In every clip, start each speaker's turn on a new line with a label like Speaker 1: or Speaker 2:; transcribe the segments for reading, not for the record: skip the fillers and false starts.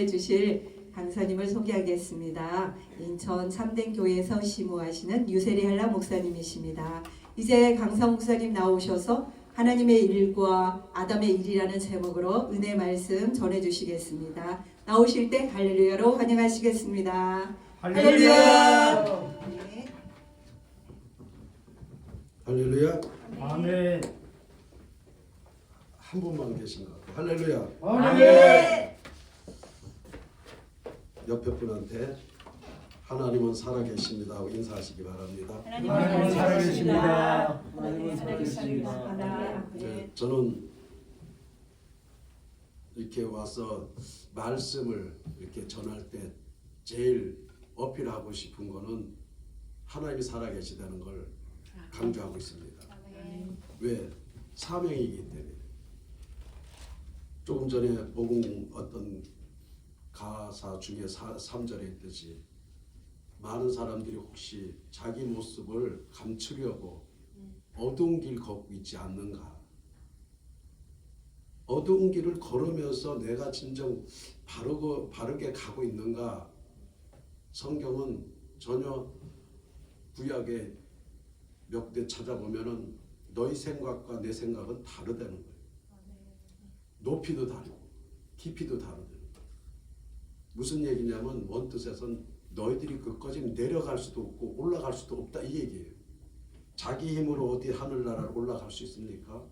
Speaker 1: 주실 강사님을 소개하겠습니다. 인천 참된교회에서 시무하시는 유세리 한라 목사님이십니다. 이제 강사 목사님 나오셔서 하나님의 일과 아담의 일이라는 제목으로 은혜 말씀 전해주시겠습니다. 나오실 때 할렐루야로 환영하시겠습니다. 할렐루야. 네.
Speaker 2: 할렐루야.
Speaker 3: 아멘.
Speaker 2: 한 분만 계신 것 같아요. 할렐루야.
Speaker 3: 아멘.
Speaker 2: 옆에 분한테 하나님은 살아계십니다 하고 인사하시기 바랍니다.
Speaker 3: 하나님은 살아계십니다. 하나님은 살아계십니다.
Speaker 2: 저는 이렇게 와서 말씀을 이렇게 전할 때 제일 어필하고 싶은 거는 하나님이 살아계시다는 걸 강조하고 있습니다. 왜? 사명이기 때문에. 조금 전에 복음 어떤 가사 중에 3절에 있듯이 많은 사람들이 혹시 자기 모습을 감추려고 어두운 길 걷고 있지 않는가? 어두운 길을 걸으면서 내가 진정 바르게 가고 있는가? 성경은 전혀 구약에 몇 개 찾아보면은 너희 생각과 내 생각은 다르다는 거예요. 높이도 다르고 깊이도 다르다는 거예요. 무슨 얘기냐면 원뜻에서는 너희들이 그까지 내려갈 수도 없고 올라갈 수도 없다 이 얘기예요. 자기 힘으로 어디 하늘나라를 올라갈 수 있습니까?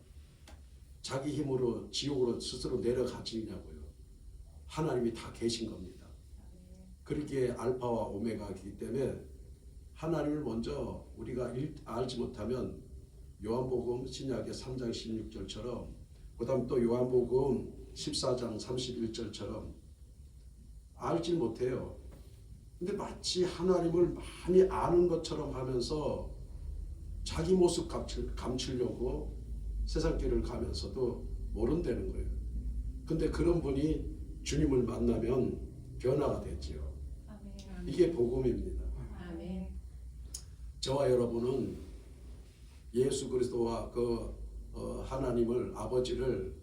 Speaker 2: 자기 힘으로 지옥으로 스스로 내려가지냐고요. 하나님이 다 계신 겁니다. 그렇게 알파와 오메가이기 때문에 하나님을 먼저 우리가 알지 못하면 요한복음 신약의 3장 16절처럼 그 다음 또 요한복음 14장 31절처럼 알지 못해요. 근데 마치 하나님을 많이 아는 것처럼 하면서 자기 모습 감추려고 세상길을 가면서도 모른다는 거예요. 근데 그런 분이 주님을 만나면 변화가 되지요. 이게 복음입니다. 저와 여러분은 예수 그리스도와 하나님을 아버지를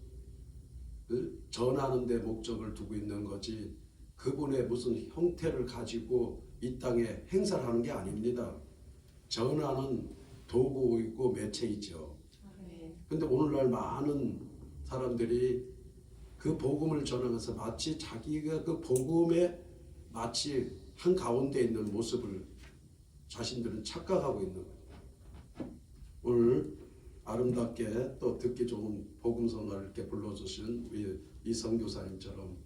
Speaker 2: 전하는 데 목적을 두고 있는 거지 그분의 무슨 형태를 가지고 이 땅에 행사를 하는 게 아닙니다. 전하는 도구이고 매체이죠. 근데 오늘날 많은 사람들이 그 복음을 전하면서 마치 자기가 그 복음에 마치 한가운데 있는 모습을 자신들은 착각하고 있는 거예요. 오늘 아름답게 또 듣기 좋은 복음성을 이렇게 불러주신 우리 이 선교사님처럼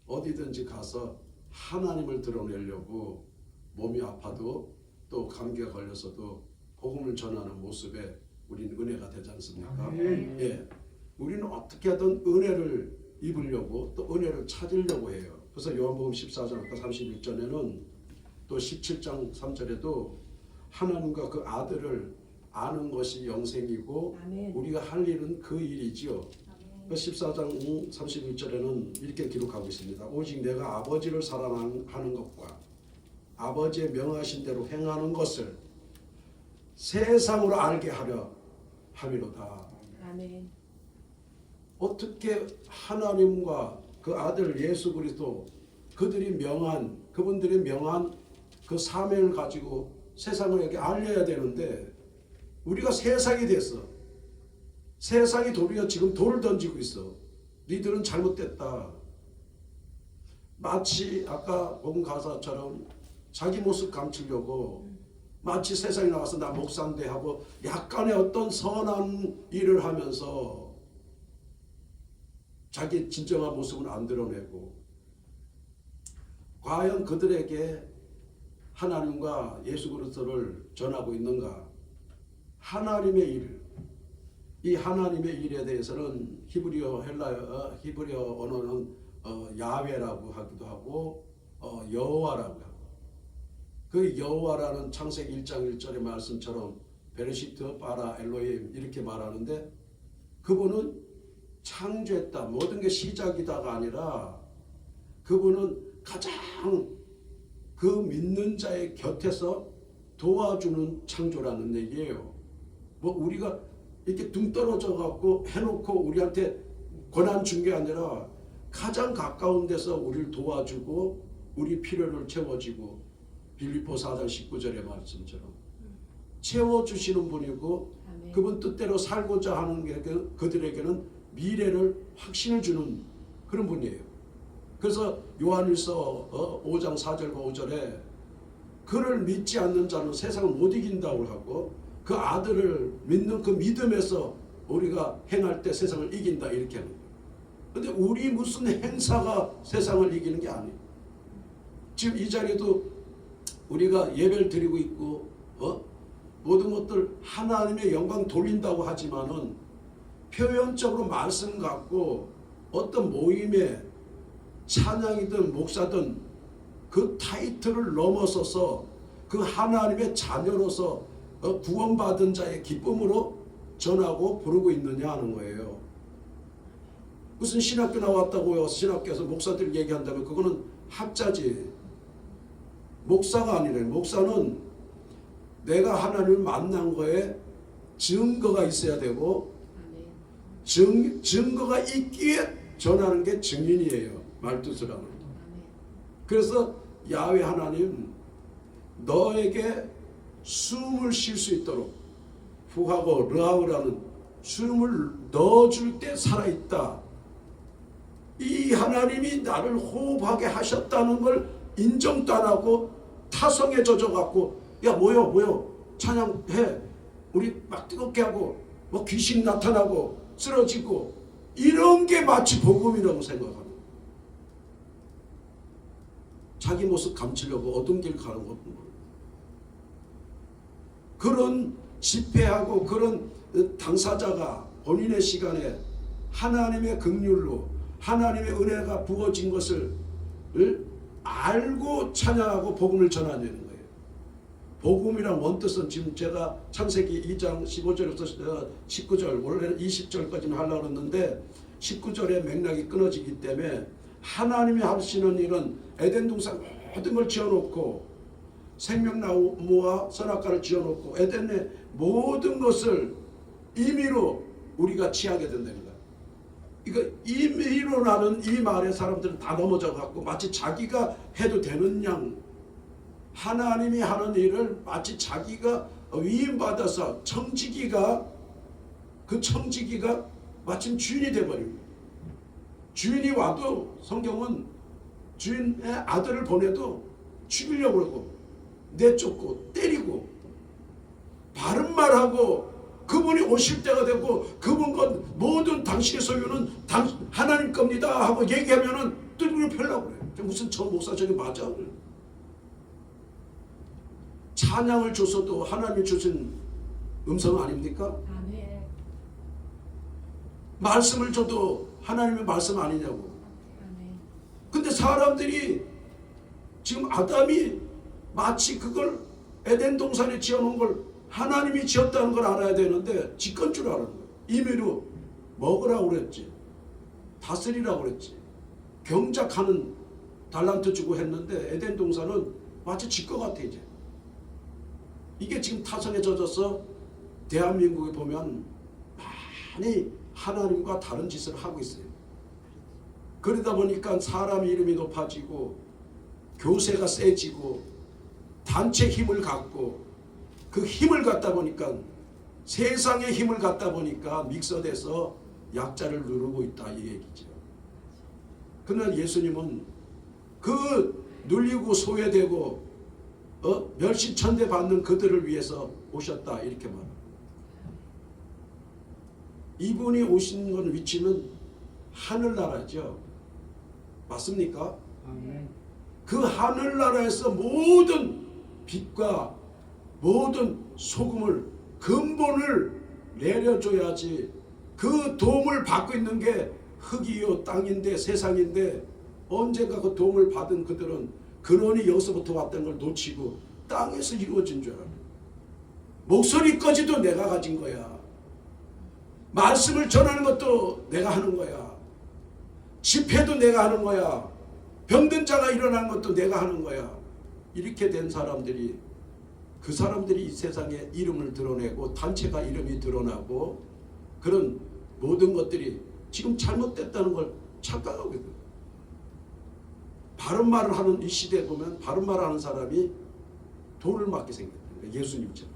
Speaker 2: 어디든지 가서 하나님을 드러내려고 몸이 아파도 또 감기가 걸려서도 복음을 전하는 모습에 우리는 은혜가 되지 않습니까? 예, 우리는 어떻게든 은혜를 입으려고 또 은혜를 찾으려고 해요. 그래서 요한복음 14장 31절에는 또 17장 3절에도 하나님과 그 아들을 아는 것이 영생이고 우리가 할 일은 그 일이지요. 14장 31절에는 이렇게 기록하고 있습니다. 오직 내가 아버지를 사랑하는 것과 아버지의 명하신 대로 행하는 것을 세상으로 알게 하려 함이로다. 어떻게 하나님과 그 아들 예수 그리스도 그분들이 명한 그 사명을 가지고 세상을 알려야 되는데 우리가 세상이 됐어. 세상이 도리어 지금 돌을 던지고 있어. 니들은 잘못됐다. 마치 아까 본 가사처럼 자기 모습 감추려고 마치 세상에 나와서 나 목사인데 하고 약간의 어떤 선한 일을 하면서 자기 진정한 모습은 안 드러내고 과연 그들에게 하나님과 예수 그리스도를 전하고 있는가? 하나님의 일, 이 하나님의 일에 대해서는 히브리어 언어는 야훼라고 하기도 하고 여호와라고 하고 그 여호와라는 창세기 1장 1절의 말씀처럼 베르시트 바라 엘로힘 이렇게 말하는데 그분은 창조했다. 모든 게 시작이다가 아니라 그분은 가장 그 믿는 자의 곁에서 도와주는 창조라는 얘기예요. 뭐 우리가 이렇게 둥 떨어져 갖고 해놓고 우리한테 권한 준 게 아니라 가장 가까운 데서 우리를 도와주고 우리 필요를 채워주고 빌립보 4장 19절의 말씀처럼 채워주시는 분이고 그분 뜻대로 살고자 하는 게 그들에게는 미래를 확신을 주는 그런 분이에요. 그래서 요한일서 5장 4절과 5절에 그를 믿지 않는 자는 세상을 못 이긴다고 하고 그 아들을 믿는 그 믿음에서 우리가 행할 때 세상을 이긴다 이렇게 하는 거예요. 근데 우리 무슨 행사가 세상을 이기는 게 아니에요. 지금 이 자리에도 우리가 예배를 드리고 있고 모든 것들 하나님의 영광 돌린다고 하지만은 표현적으로 말씀 갖고 어떤 모임에 찬양이든 목사든 그 타이틀을 넘어서서 그 하나님의 자녀로서 구원받은 자의 기쁨으로 전하고 부르고 있느냐 하는 거예요. 무슨 신학교 나왔다고요. 신학교에서 목사들 얘기한다면 그거는 학자지. 목사가 아니래. 목사는 내가 하나님을 만난 거에 증거가 있어야 되고 증거가 있기에 전하는 게 증인이에요. 말뜻을 하는. 그래서 야훼 하나님 너에게 숨을 쉴 수 있도록 후하고 르하우라는 숨을 넣어줄 때 살아있다. 이 하나님이 나를 호흡하게 하셨다는 걸 인정도 안 하고 타성에 젖어갖고 야 뭐요 찬양해 우리 막 뜨겁게 하고 뭐 귀신 나타나고 쓰러지고 이런 게 마치 복음이라고 생각하는 자기 모습 감추려고 어떤 길 가는 것 그런 집회하고 그런 당사자가 본인의 시간에 하나님의 긍휼로 하나님의 은혜가 부어진 것을 알고 찬양하고 복음을 전하는 거예요. 복음이란 원뜻은 지금 제가 창세기 2장 15절에서 19절 원래는 20절까지는 하려고 했는데 19절의 맥락이 끊어지기 때문에 하나님이 하시는 일은 에덴 동산 모든 걸 지어놓고 생명나무와 선악과를 지어놓고 에덴의 모든 것을 임의로 우리가 취하게 된다는 거예요. 이거 임의로 나는 이 말에 사람들은 다 넘어져 갖고 마치 자기가 해도 되는 양 하나님이 하는 일을 마치 자기가 위임받아서 청지기가 그 청지기가 마침 주인이 돼버립니다. 주인이 와도 성경은 주인의 아들을 보내도 죽이려고 그러고 내쫓고 때리고 바른 말하고 그분이 오실 때가 되고 그분 것 모든 당신의 소유는 하나님 겁니다 하고 얘기하면은 뚫고 펴려고 그래요. 무슨 저 목사 저게 맞아? 찬양을 줬어도 하나님이 주신 음성 아닙니까?
Speaker 4: 아멘.
Speaker 2: 말씀을 줘도 하나님의 말씀 아니냐고.
Speaker 4: 아멘.
Speaker 2: 근데 사람들이 지금 아담이 마치 그걸 에덴 동산에 지어놓은 걸 하나님이 지었다는 걸 알아야 되는데 지건 줄 아는 거예요. 임의로 먹으라고 그랬지. 다스리라고 그랬지. 경작하는 달란트 주고 했는데 에덴 동산은 마치 지거 같아 이제. 이게 지금 타성에 젖어서 대한민국에 보면 많이 하나님과 다른 짓을 하고 있어요. 그러다 보니까 사람 이름이 높아지고 교세가 세지고 단체 힘을 갖고 그 힘을 갖다 보니까 세상의 힘을 갖다 보니까 믹서돼서 약자를 누르고 있다 이 얘기죠. 그러나 예수님은 그 눌리고 소외되고 멸시천대 받는 그들을 위해서 오셨다 이렇게 말합니다. 이분이 오신 건 위치는 하늘나라죠. 맞습니까?
Speaker 3: 아멘.
Speaker 2: 그 하늘나라에서 모든 빛과 모든 소금을 근본을 내려줘야지. 그 도움을 받고 있는 게 흙이요 땅인데 세상인데 언젠가 그 도움을 받은 그들은 근원이 여기서부터 왔다는 걸 놓치고 땅에서 이루어진 줄 알아요. 목소리까지도 내가 가진 거야. 말씀을 전하는 것도 내가 하는 거야. 집회도 내가 하는 거야. 병든 자가 일어나는 것도 내가 하는 거야. 이렇게 된 사람들이 그 사람들이 이 세상에 이름을 드러내고 단체가 이름이 드러나고 그런 모든 것들이 지금 잘못됐다는 걸 착각하고 있거든요. 바른 말을 하는 이 시대에 보면 바른 말을 하는 사람이 돌을 맞게 생겼다. 예수님처럼.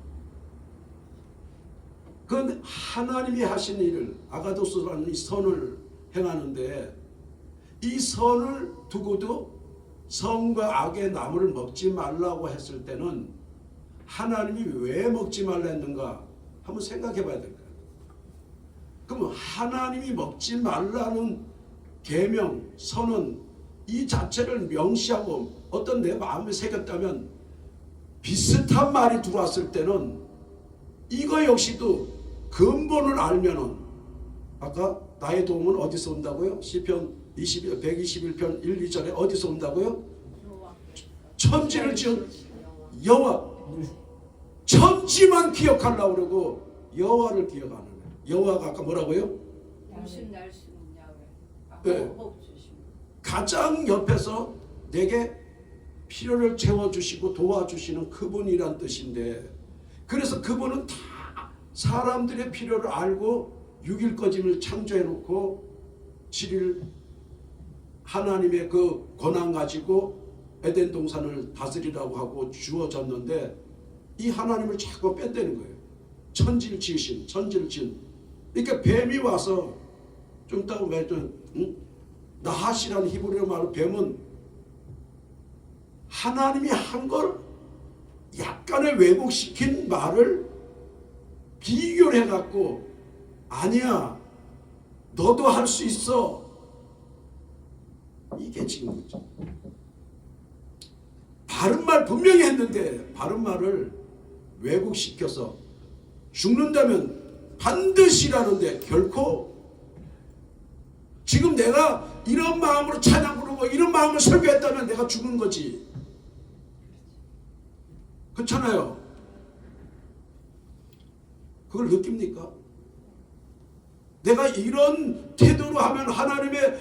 Speaker 2: 그런데 하나님이 하신 일을 아가도스라는 이 선을 행하는데 이 선을 두고도 성과 악의 나무를 먹지 말라고 했을 때는 하나님이 왜 먹지 말라 했는가 한번 생각해 봐야 될 거예요. 그럼 하나님이 먹지 말라는 계명, 선은 이 자체를 명시하고 어떤 내 마음에 새겼다면 비슷한 말이 들어왔을 때는 이거 역시도 근본을 알면은 아까 나의 도움은 어디서 온다고요? 시편 121편 1, 2절에 어디서 온다고요? 천지를 지은 여호와. 천지만 기억하려고 그러고 여호와를 기억 안 하네. 여호와가 아까 뭐라고요?
Speaker 4: 당신 날씨는 야외.
Speaker 2: 네.
Speaker 4: 호흡 주시고.
Speaker 2: 가장 옆에서 내게 필요를 채워주시고 도와주시는 그분이란 뜻인데, 그래서 그분은 다 사람들의 필요를 알고 6일 거짐을 창조해놓고 7일 하나님의 그 권한 가지고 에덴 동산을 다스리라고 하고 주어졌는데 이 하나님을 자꾸 뺀다는 거예요. 천지를 지으신, 천지를 지은. 그러니까 뱀이 와서 좀 이따가 나하시라는 히브리어 말로 뱀은 하나님이 한 걸 약간의 왜곡시킨 말을 비교를 해갖고 아니야 너도 할 수 있어, 이게 지금 거죠. 바른 말 분명히 했는데 바른 말을 왜곡시켜서 죽는다면 반드시라는데 결코 지금 내가 이런 마음으로 찬양 부르고 이런 마음으로 설교했다면 내가 죽은 거지. 그렇잖아요. 그걸 느낍니까? 내가 이런 태도로 하면 하나님의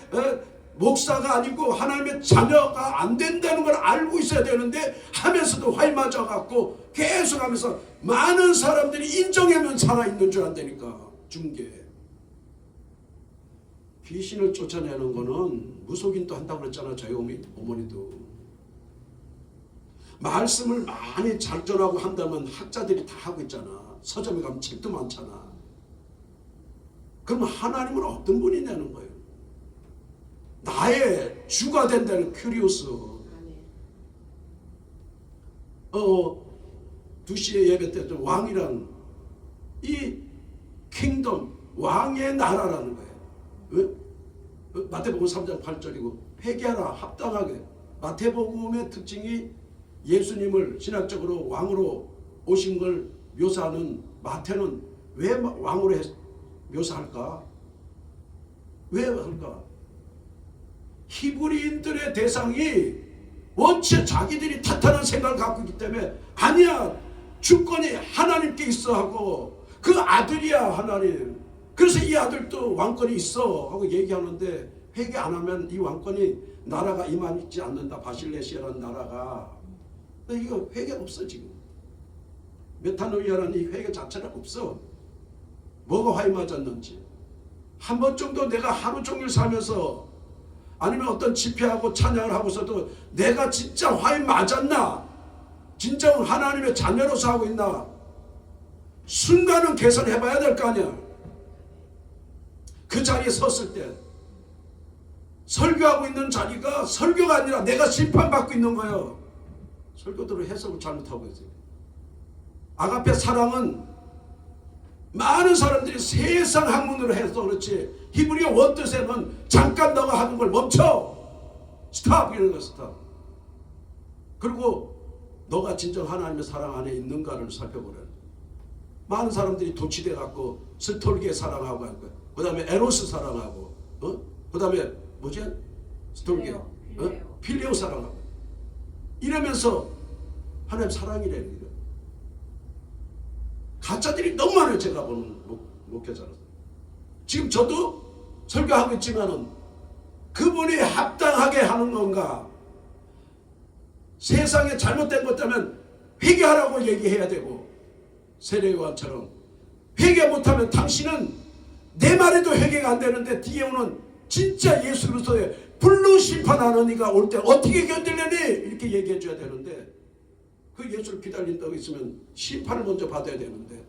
Speaker 2: 목사가 아니고 하나님의 자녀가 안 된다는 걸 알고 있어야 되는데 하면서도 화이 맞아갖고 계속 하면서 많은 사람들이 인정하면 살아있는 줄 안다니까. 중계. 귀신을 쫓아내는 거는 무속인도 한다고 그랬잖아. 저희 어머니도. 말씀을 많이 잘 전하고 한다면 학자들이 다 하고 있잖아. 서점에 가면 책도 많잖아. 그럼 하나님은 어떤 분이냐는 거예요. 나의 주가 된다는 큐리오스. 2시에 예배 때 왕이란 이 킹덤, 왕의 나라라는 거예요. 마태복음 3장 8절이고 회개하라 합당하게. 마태복음의 특징이 예수님을 신학적으로 왕으로 오신 걸 묘사하는, 마태는 왜 왕으로 묘사할까? 왜 할까? 히브리인들의 대상이 원체 자기들이 탄탄한 생각을 갖고 있기 때문에 아니야 주권이 하나님께 있어 하고 그 아들이야 하나님, 그래서 이 아들도 왕권이 있어 하고 얘기하는데 회개 안 하면 이 왕권이 나라가 임하지 않는다. 바실레시아라는 나라가. 이거 회개 없어. 지금 메타노이아라는 이 회개 자체가 없어. 뭐가 화이 맞았는지 한 번 정도 내가 하루 종일 살면서 아니면 어떤 집회하고 찬양을 하고서도 내가 진짜 화이 맞았나, 진짜 하나님의 자녀로서 하고 있나, 순간은 개선해 봐야 될 거 아니야. 그 자리에 섰을 때 설교하고 있는 자리가 설교가 아니라 내가 심판받고 있는 거예요. 설교들을 해석을 잘못하고 있어요. 아가페 사랑은 많은 사람들이 세상 학문으로 해서 그렇지 히브리어 원뜻에는 잠깐 너가 하는 걸 멈춰, 스탑, 이런 거 스탑. 그리고 너가 진정 하나님의 사랑 안에 있는가를 살펴보래. 많은 사람들이 도취돼 갖고 스톨게 사랑하고 할 거야. 그 다음에 에로스 사랑하고, 그 다음에 뭐지? 스톨게, 필레오 사랑하고 이러면서 하나님 사랑이라는 거예요. 가짜들이 너무 많아요. 제가 보는 목회자로서. 지금 저도 설교하고 있지만은 그분이 합당하게 하는 건가, 세상에 잘못된 것 때문에 회개하라고 얘기해야 되고, 세례요한처럼 회개 못하면 당신은 내 말에도 회개가 안 되는데 뒤에 오는 진짜 예수 그리스도의 불로 심판하는 이가 올 때 어떻게 견딜려니? 이렇게 얘기해 줘야 되는데 그 예수를 기다린다고 있으면 심판을 먼저 받아야 되는데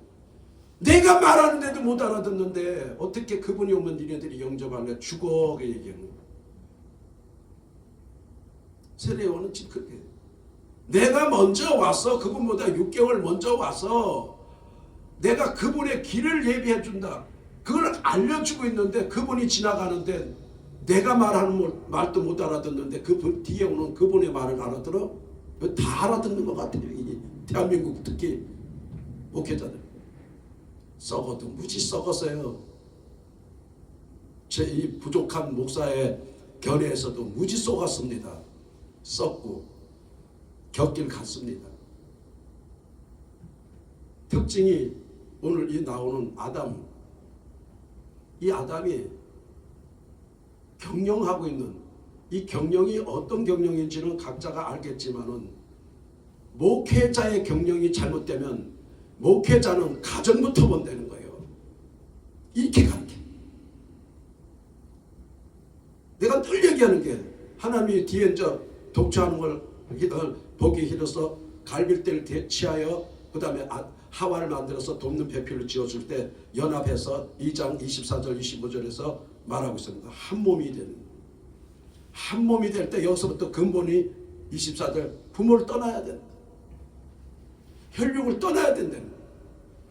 Speaker 2: 내가 말하는데도 못 알아듣는데 어떻게 그분이 오면 니네들이 영접할래? 죽어 그 얘기하는 거야. 세례요한은 지금 그렇게 내가 먼저 와서 그분보다 6개월 먼저 와서 내가 그분의 길을 예비해 준다. 그걸 알려주고 있는데 그분이 지나가는데 내가 말하는 말도 못 알아듣는데 그 뒤에 오는 그분의 말을 알아들어? 다 알아듣는 것 같아요. 이 대한민국 특히 목회자들 썩어도 무지 썩었어요. 제 이 부족한 목사의 견해에서도 무지 썩었습니다. 썩고 곁길 갔습니다. 특징이 오늘 이 나오는 아담, 이 아담이 경영하고 있는 이 경영이 어떤 경영인지는 각자가 알겠지만은 목회자의 경영이 잘못되면 목회자는 가정부터 본다는 거예요. 이렇게 가르쳐. 내가 늘 얘기하는 게 하나님이 뒤에 이제 독주하는 걸 보기 싫어서 갈빗대를 대치하여 그 다음에 하와를 만들어서 돕는 배필을 지어줄 때 연합해서 2장 24절 25절에서 말하고 있습니다. 한 몸이 되는 한 몸이 될 때 여기서부터 근본이 24절 부모를 떠나야 된다. 혈육을 떠나야 된다는 거예요.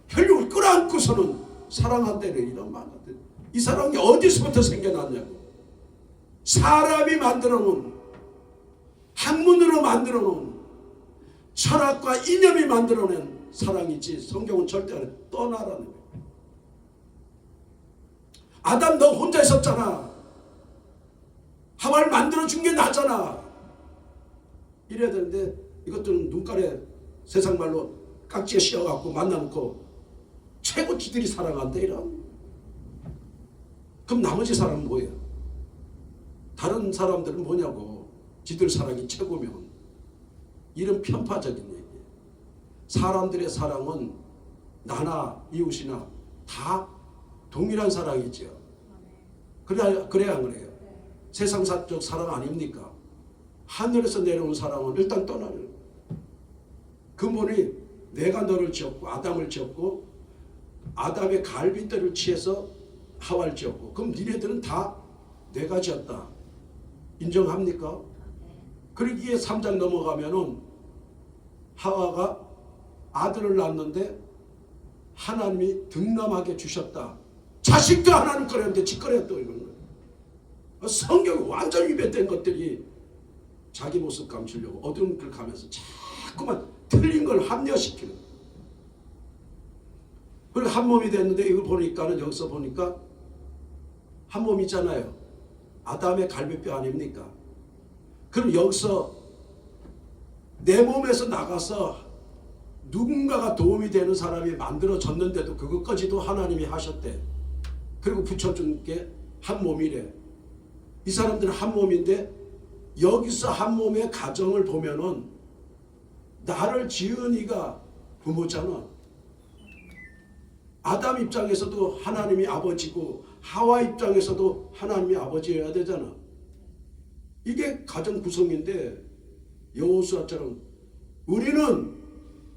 Speaker 2: 혈육을 끌어안고서는 사랑한다는 이런 말인데 이 사랑이 어디서부터 생겨났냐고. 사람이 만들어놓은 학문으로 만들어놓은 철학과 이념이 만들어낸 사랑이지 성경은 절대 안 해. 떠나라는 거예요. 아담 너 혼자 있었잖아. 하와를 만들어준 게 나잖아. 이래야 되는데 이것들은 눈깔에 세상 말로 깍지에 씌워갖고 만나놓고 최고 지들이 사랑한다 이런. 그럼 나머지 사람은 뭐예요? 다른 사람들은 뭐냐고. 지들 사랑이 최고면. 이런 편파적인 얘기예요. 사람들의 사랑은 나나 이웃이나 다 동일한 사랑이죠. 그래야 안 그래요? 세상사적 사랑 아닙니까? 하늘에서 내려온 사랑은 일단 떠나는 근본이 내가 너를 지었고 아담을 지었고 아담의 갈빗대를 취해서 하와를 지었고 그럼 니네들은 다 내가 지었다. 인정합니까? 그러기에 3장 넘어가면은 하와가 아들을 낳았는데 하나님이 득남하게 주셨다. 자식도 하나님 거렸는데 짓거려 또 이런 거예요. 성경이 완전 위배된 것들이 자기 모습 감추려고 어두운 길 가면서 자꾸만 틀린 걸 합리화시키는 거예요. 그리고 한 몸이 됐는데 이걸 보니까는 여기서 보니까 한 몸 있잖아요. 아담의 갈비뼈 아닙니까? 그럼 여기서 내 몸에서 나가서 누군가가 도움이 되는 사람이 만들어졌는데도 그것까지도 하나님이 하셨대. 그리고 붙여준 게 한 몸이래. 이 사람들은 한 몸인데 여기서 한 몸의 가정을 보면은 나를 지은 이가 부모잖아. 아담 입장에서도 하나님이 아버지고 하와 입장에서도 하나님이 아버지여야 되잖아. 이게 가정 구성인데 여호수아처럼 우리는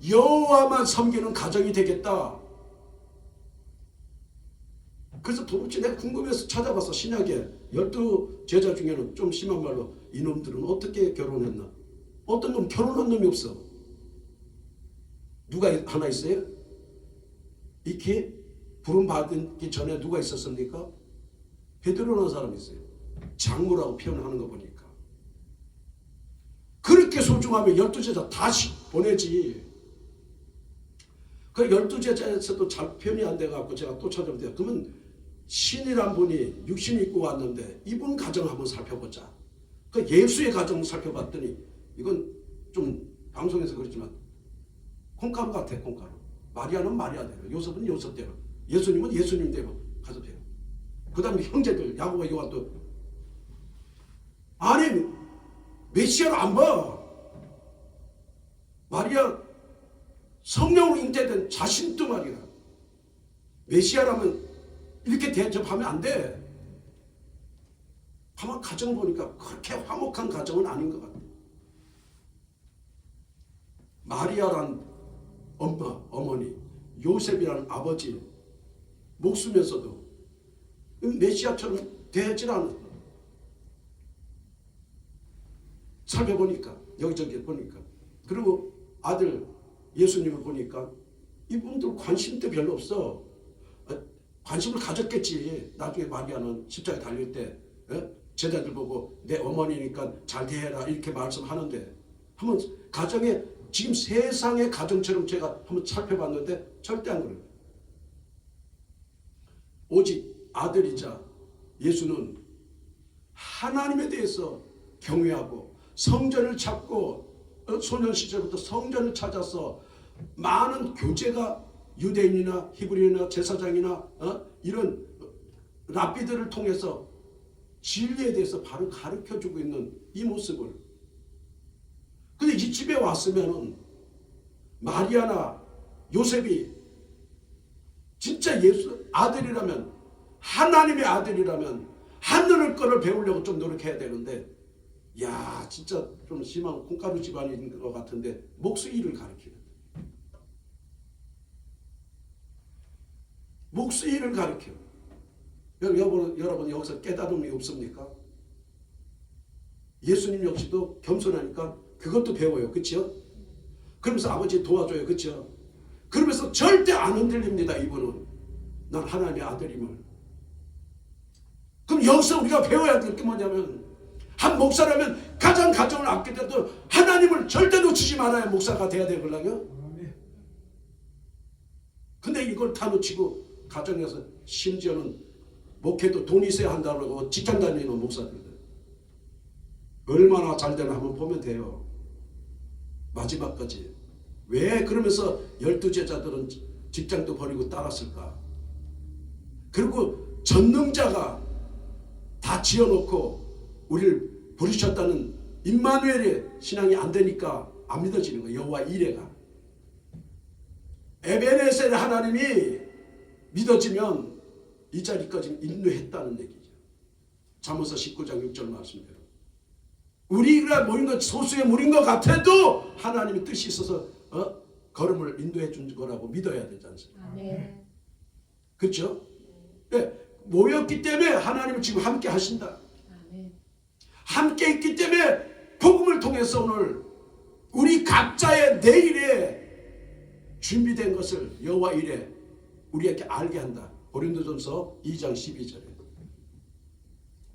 Speaker 2: 여호와만 섬기는 가정이 되겠다. 그래서 도대체 내가 궁금해서 찾아봐서 신약에 12제자 중에는 좀 심한 말로 이놈들은 어떻게 결혼했나? 어떤 놈 결혼한 놈이 없어. 누가 하나 있어요? 이렇게 부름 받기 전에 누가 있었습니까? 베드로라는 사람이 있어요. 장모라고 표현하는 거 보니까. 그렇게 소중하면 12제자 다시 보내지. 그 12제자에서도 잘 표현이 안 돼갖고 제가 또 찾아보면 그러면 신이란 분이 육신 입고 왔는데 이분 가정 한번 살펴보자. 그 예수의 가정 살펴봤더니 이건 좀 방송에서 그렇지만 콩가루 같아. 콩가루. 마리아는 마리아대로, 요셉은 요셉대로, 예수님은 예수님대로 가서 돼요. 그 다음에 형제들 야고보 요한도 아니 메시아를 안 봐. 마리아 성령으로 잉태된 자신도 말이야. 메시아라면 이렇게 대접하면 안 돼. 가만 가정 보니까 그렇게 화목한 가정은 아닌 것 같아요. 마리아란 엄마, 어머니, 요셉이란 아버지 목숨에서도 메시아처럼 되질 않았어요. 살펴보니까 여기저기 보니까 그리고 아들 예수님을 보니까 이분들 관심도 별로 없어. 관심을 가졌겠지. 나중에 마리아는 십자가에 달릴 때 제자들 보고 내 어머니니까 잘 대해라 이렇게 말씀하는데 한번 가정에 지금 세상의 가정처럼 제가 한번 살펴봤는데 절대 안 그래요. 오직 아들이자 예수는 하나님에 대해서 경외하고 성전을 찾고 소년 시절부터 성전을 찾아서 많은 교제가 유대인이나 히브리인이나 제사장이나 이런 랍비들을 통해서 진리에 대해서 바로 가르쳐주고 있는 이 모습을 근데 이 집에 왔으면은 마리아나 요셉이 진짜 예수 아들이라면 하나님의 아들이라면 하늘을 거를 배우려고 좀 노력해야 되는데 야 진짜 좀 심한 콩가루 집안인 것 같은데 목수일을 가르치는 목수일을 가르쳐. 여러분 여기서 깨달음이 없습니까? 예수님 역시도 겸손하니까 그것도 배워요. 그렇죠? 그러면서 아버지 도와줘요. 그렇죠? 그러면서 절대 안 흔들립니다. 이분은 난 하나님의 아들임을. 그럼 여기서 우리가 배워야 될 게 뭐냐면 한 목사라면 가장 가정을 아끼더라도 하나님을 절대 놓치지 말아야 목사가 돼야 되거든요. 근데 이걸 다 놓치고 가정에서 심지어는 목회도 돈이 있어야 한다고 직장 다니는 목사들 얼마나 잘 되나 한번 보면 돼요. 마지막까지. 왜 그러면서 12제자들은 직장도 버리고 따랐을까? 그리고 전능자가 다 지어놓고 우리를 부르셨다는 임마누엘의 신앙이 안 되니까 안 믿어지는 거예요. 여호와 이레가. 에베네셀 하나님이 믿어지면 이 자리까지 인도했다는 얘기죠. 잠언서 19장 6절 말씀대로. 우리가 모인 것 소수의 무리인 것 같아도 하나님의 뜻이 있어서 걸음을 인도해 준 거라고 믿어야 되지 않습니까?
Speaker 4: 네.
Speaker 2: 그렇죠? 네, 모였기 때문에 하나님은 지금 함께 하신다. 함께 있기 때문에 복음을 통해서 오늘 우리 각자의 내일에 준비된 것을 여호와 이레 우리에게 알게 한다. 고린도전서 2장 12절에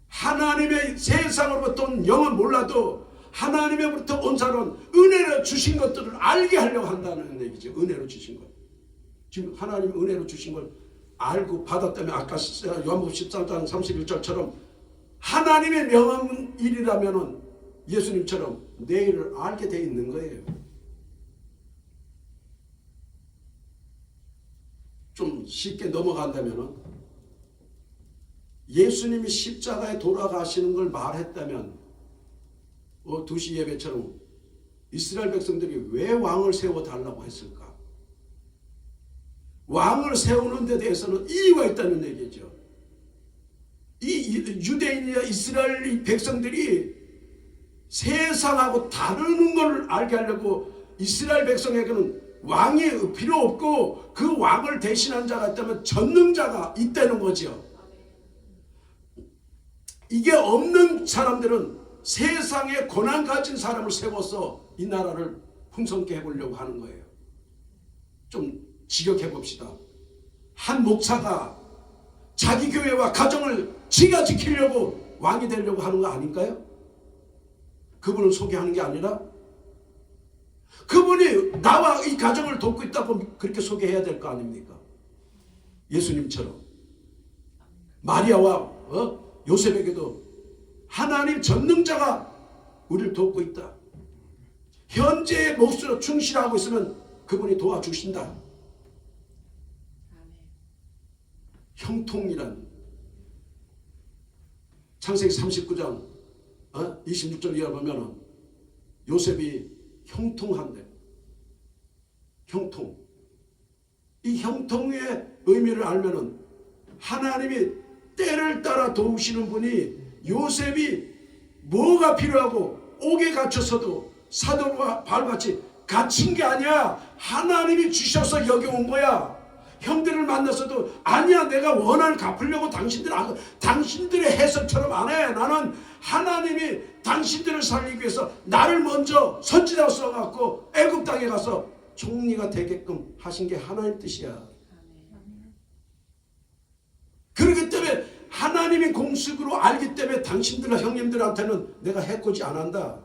Speaker 2: 하나님의 세상으로부터 온 영은 몰라도 하나님으로부터 온 사람은 은혜로 주신 것들을 알게 하려고 한다는 얘기죠. 은혜로 주신 것. 지금 하나님 은혜로 주신 걸 알고 받았다면 아까 요한복음 13장 31절처럼 하나님의 명한 일이라면 예수님처럼 내일을 알게 돼 있는 거예요. 좀 쉽게 넘어간다면 예수님이 십자가에 돌아가시는 걸 말했다면 2시 예배처럼 이스라엘 백성들이 왜 왕을 세워달라고 했을까? 왕을 세우는 데 대해서는 이유가 있다는 얘기죠. 이 유대인이나 이스라엘 백성들이 세상하고 다르는 걸 알게 하려고 이스라엘 백성에게는 왕이 필요 없고 그 왕을 대신한 자가 있다면 전능자가 있다는 거죠. 이게 없는 사람들은 세상에 고난 가진 사람을 세워서 이 나라를 풍성케 해보려고 하는 거예요. 좀 직역해 봅시다. 한 목사가 자기 교회와 가정을 지가 지키려고 왕이 되려고 하는 거 아닐까요? 그분을 소개하는 게 아니라 그분이 나와 이 가정을 돕고 있다고 그렇게 소개해야 될 거 아닙니까? 예수님처럼 마리아와 요셉에게도 하나님 전능자가 우리를 돕고 있다. 현재의 몫으로 충실하고 있으면 그분이 도와주신다. 형통이란 창세기 39장 26절 이하 보면 요셉이 형통한데 형통. 이 형통의 의미를 알면은 하나님이 때를 따라 도우시는 분이 요셉이 뭐가 필요하고 옥에 갇혀서도 사도 바울같이 갇힌 게 아니야. 하나님이 주셔서 여기 온 거야. 형들을 만났어도 아니야, 내가 원한을 갚으려고 당신들의 해석처럼 안 해. 나는 하나님이 당신들을 살리기 위해서 나를 먼저 선지자로 써갖고 애굽 땅에 가서 총리가 되게끔 하신 게 하나님 뜻이야. 그렇기 때문에 하나님이 공식으로 알기 때문에 당신들 형님들한테는 내가 해코지 안 한다.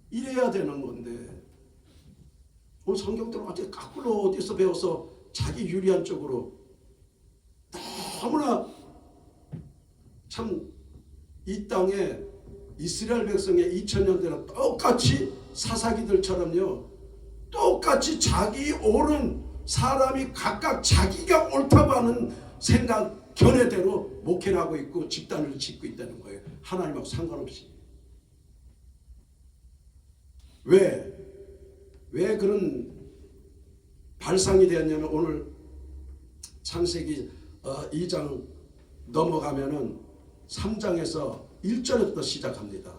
Speaker 2: 이래야 되는 건데 오늘 성경대로 어디 거꾸로 어디서 배워서 자기 유리한 쪽으로 너무나 참 이 땅에 이스라엘 백성의 2000년대랑 똑같이 사사기들처럼요, 똑같이 자기 옳은 사람이 각각 자기가 옳다고 하는 생각 견해대로 목회를 하고 있고 집단을 짓고 있다는 거예요. 하나님하고 상관없이. 왜 그런 발상이 되었냐면 오늘 창세기 2장 넘어가면은 3장에서 1절부터 시작합니다.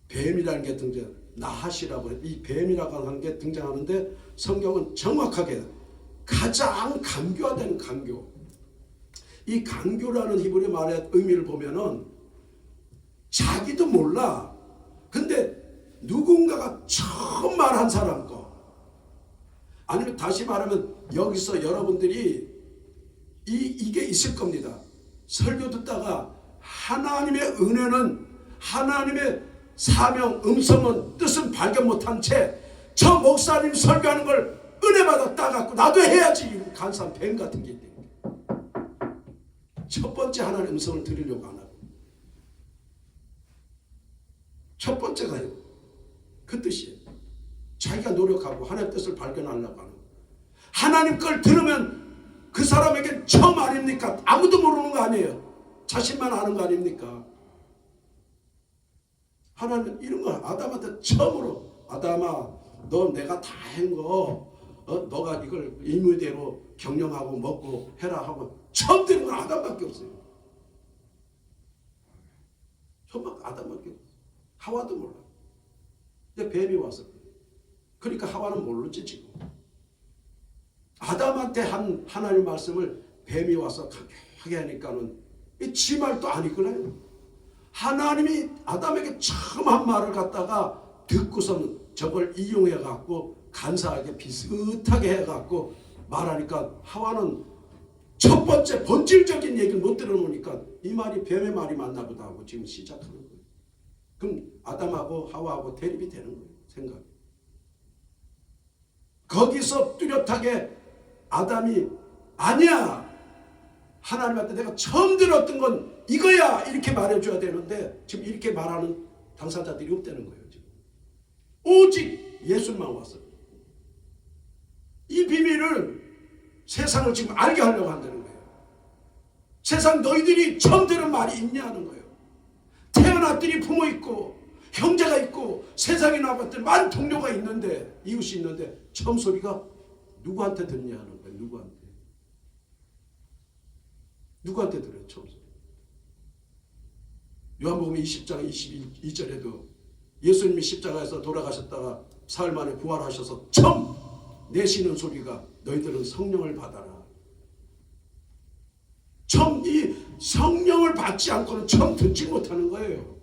Speaker 2: 뱀이라는 게 등장, 나핫이라고 해. 이 뱀이라고 하는 게 등장하는데 성경은 정확하게 가장 강교화된 강교. 이 강교라는 히브리 말의 의미를 보면은 자기도 몰라. 근데 누군가가 처음 말한 사람 거. 아니면 다시 말하면 여기서 여러분들이 이게 있을 겁니다. 설교 듣다가 하나님의 은혜는, 하나님의 사명, 음성은, 뜻은 발견 못한 채 저 목사님 설교하는 걸 은혜 받아 따갖고 나도 해야지 간사한 뱀 같은 게 있대요. 첫 번째 하나님의 음성을 들으려고 안 하고 첫 번째가요, 그 뜻이에요. 자기가 노력하고 하나님의 뜻을 발견하려고 하는. 하나님 걸 들으면 그 사람에게 처음 아닙니까? 아무도 모르는 거 아니에요. 자신만 아는 거 아닙니까? 하나님은 이런 거 아담한테 처음으로, 아담아 너 내가 다 한 거 너가 이걸 의무대로 경영하고 먹고 해라 하고 처음 들은 건 아담밖에 없어요. 처음 아담밖에 없어요. 하와도 몰라. 근데 뱀이 와서 그러니까 하와는 모르지 지금. 아담한테 한 하나님 말씀을 뱀이 와서 강하게 하니까는 지 말도 아니구나요. 하나님이 아담에게 처음 한 말을 갖다가 듣고서는 저걸 이용해 갖고 간사하게 비슷하게 해 갖고 말하니까 하와는 첫 번째 본질적인 얘기를 못 들어놓으니까 이 말이 뱀의 말이 맞나 보다 하고 지금 시작하는 거예요. 그럼 아담하고 하와하고 대립이 되는 거예요. 생각이. 거기서 뚜렷하게 아담이 아니야, 하나님한테 내가 처음 들었던 건 이거야 이렇게 말해줘야 되는데 지금 이렇게 말하는 당사자들이 없다는 거예요. 지금 오직 예수만 왔어요. 이 비밀을 세상을 지금 알게 하려고 한다는 거예요. 세상 너희들이 처음 들은 말이 있냐 하는 거예요. 태어났더니 부모 있고 형제가 있고 세상에 나왔더니 많은 동료가 있는데, 이웃이 있는데 처음 소리가 누구한테 듣냐 하는 거예요. 누구한테 들어요 처음 소리. 요한복음 20장 22절에도 예수님이 십자가에서 돌아가셨다가 사흘 만에 부활하셔서 처음 내쉬는 소리가 너희들은 성령을 받아라. 처음 이 성령을 받지 않고는 처음 듣지 못하는 거예요.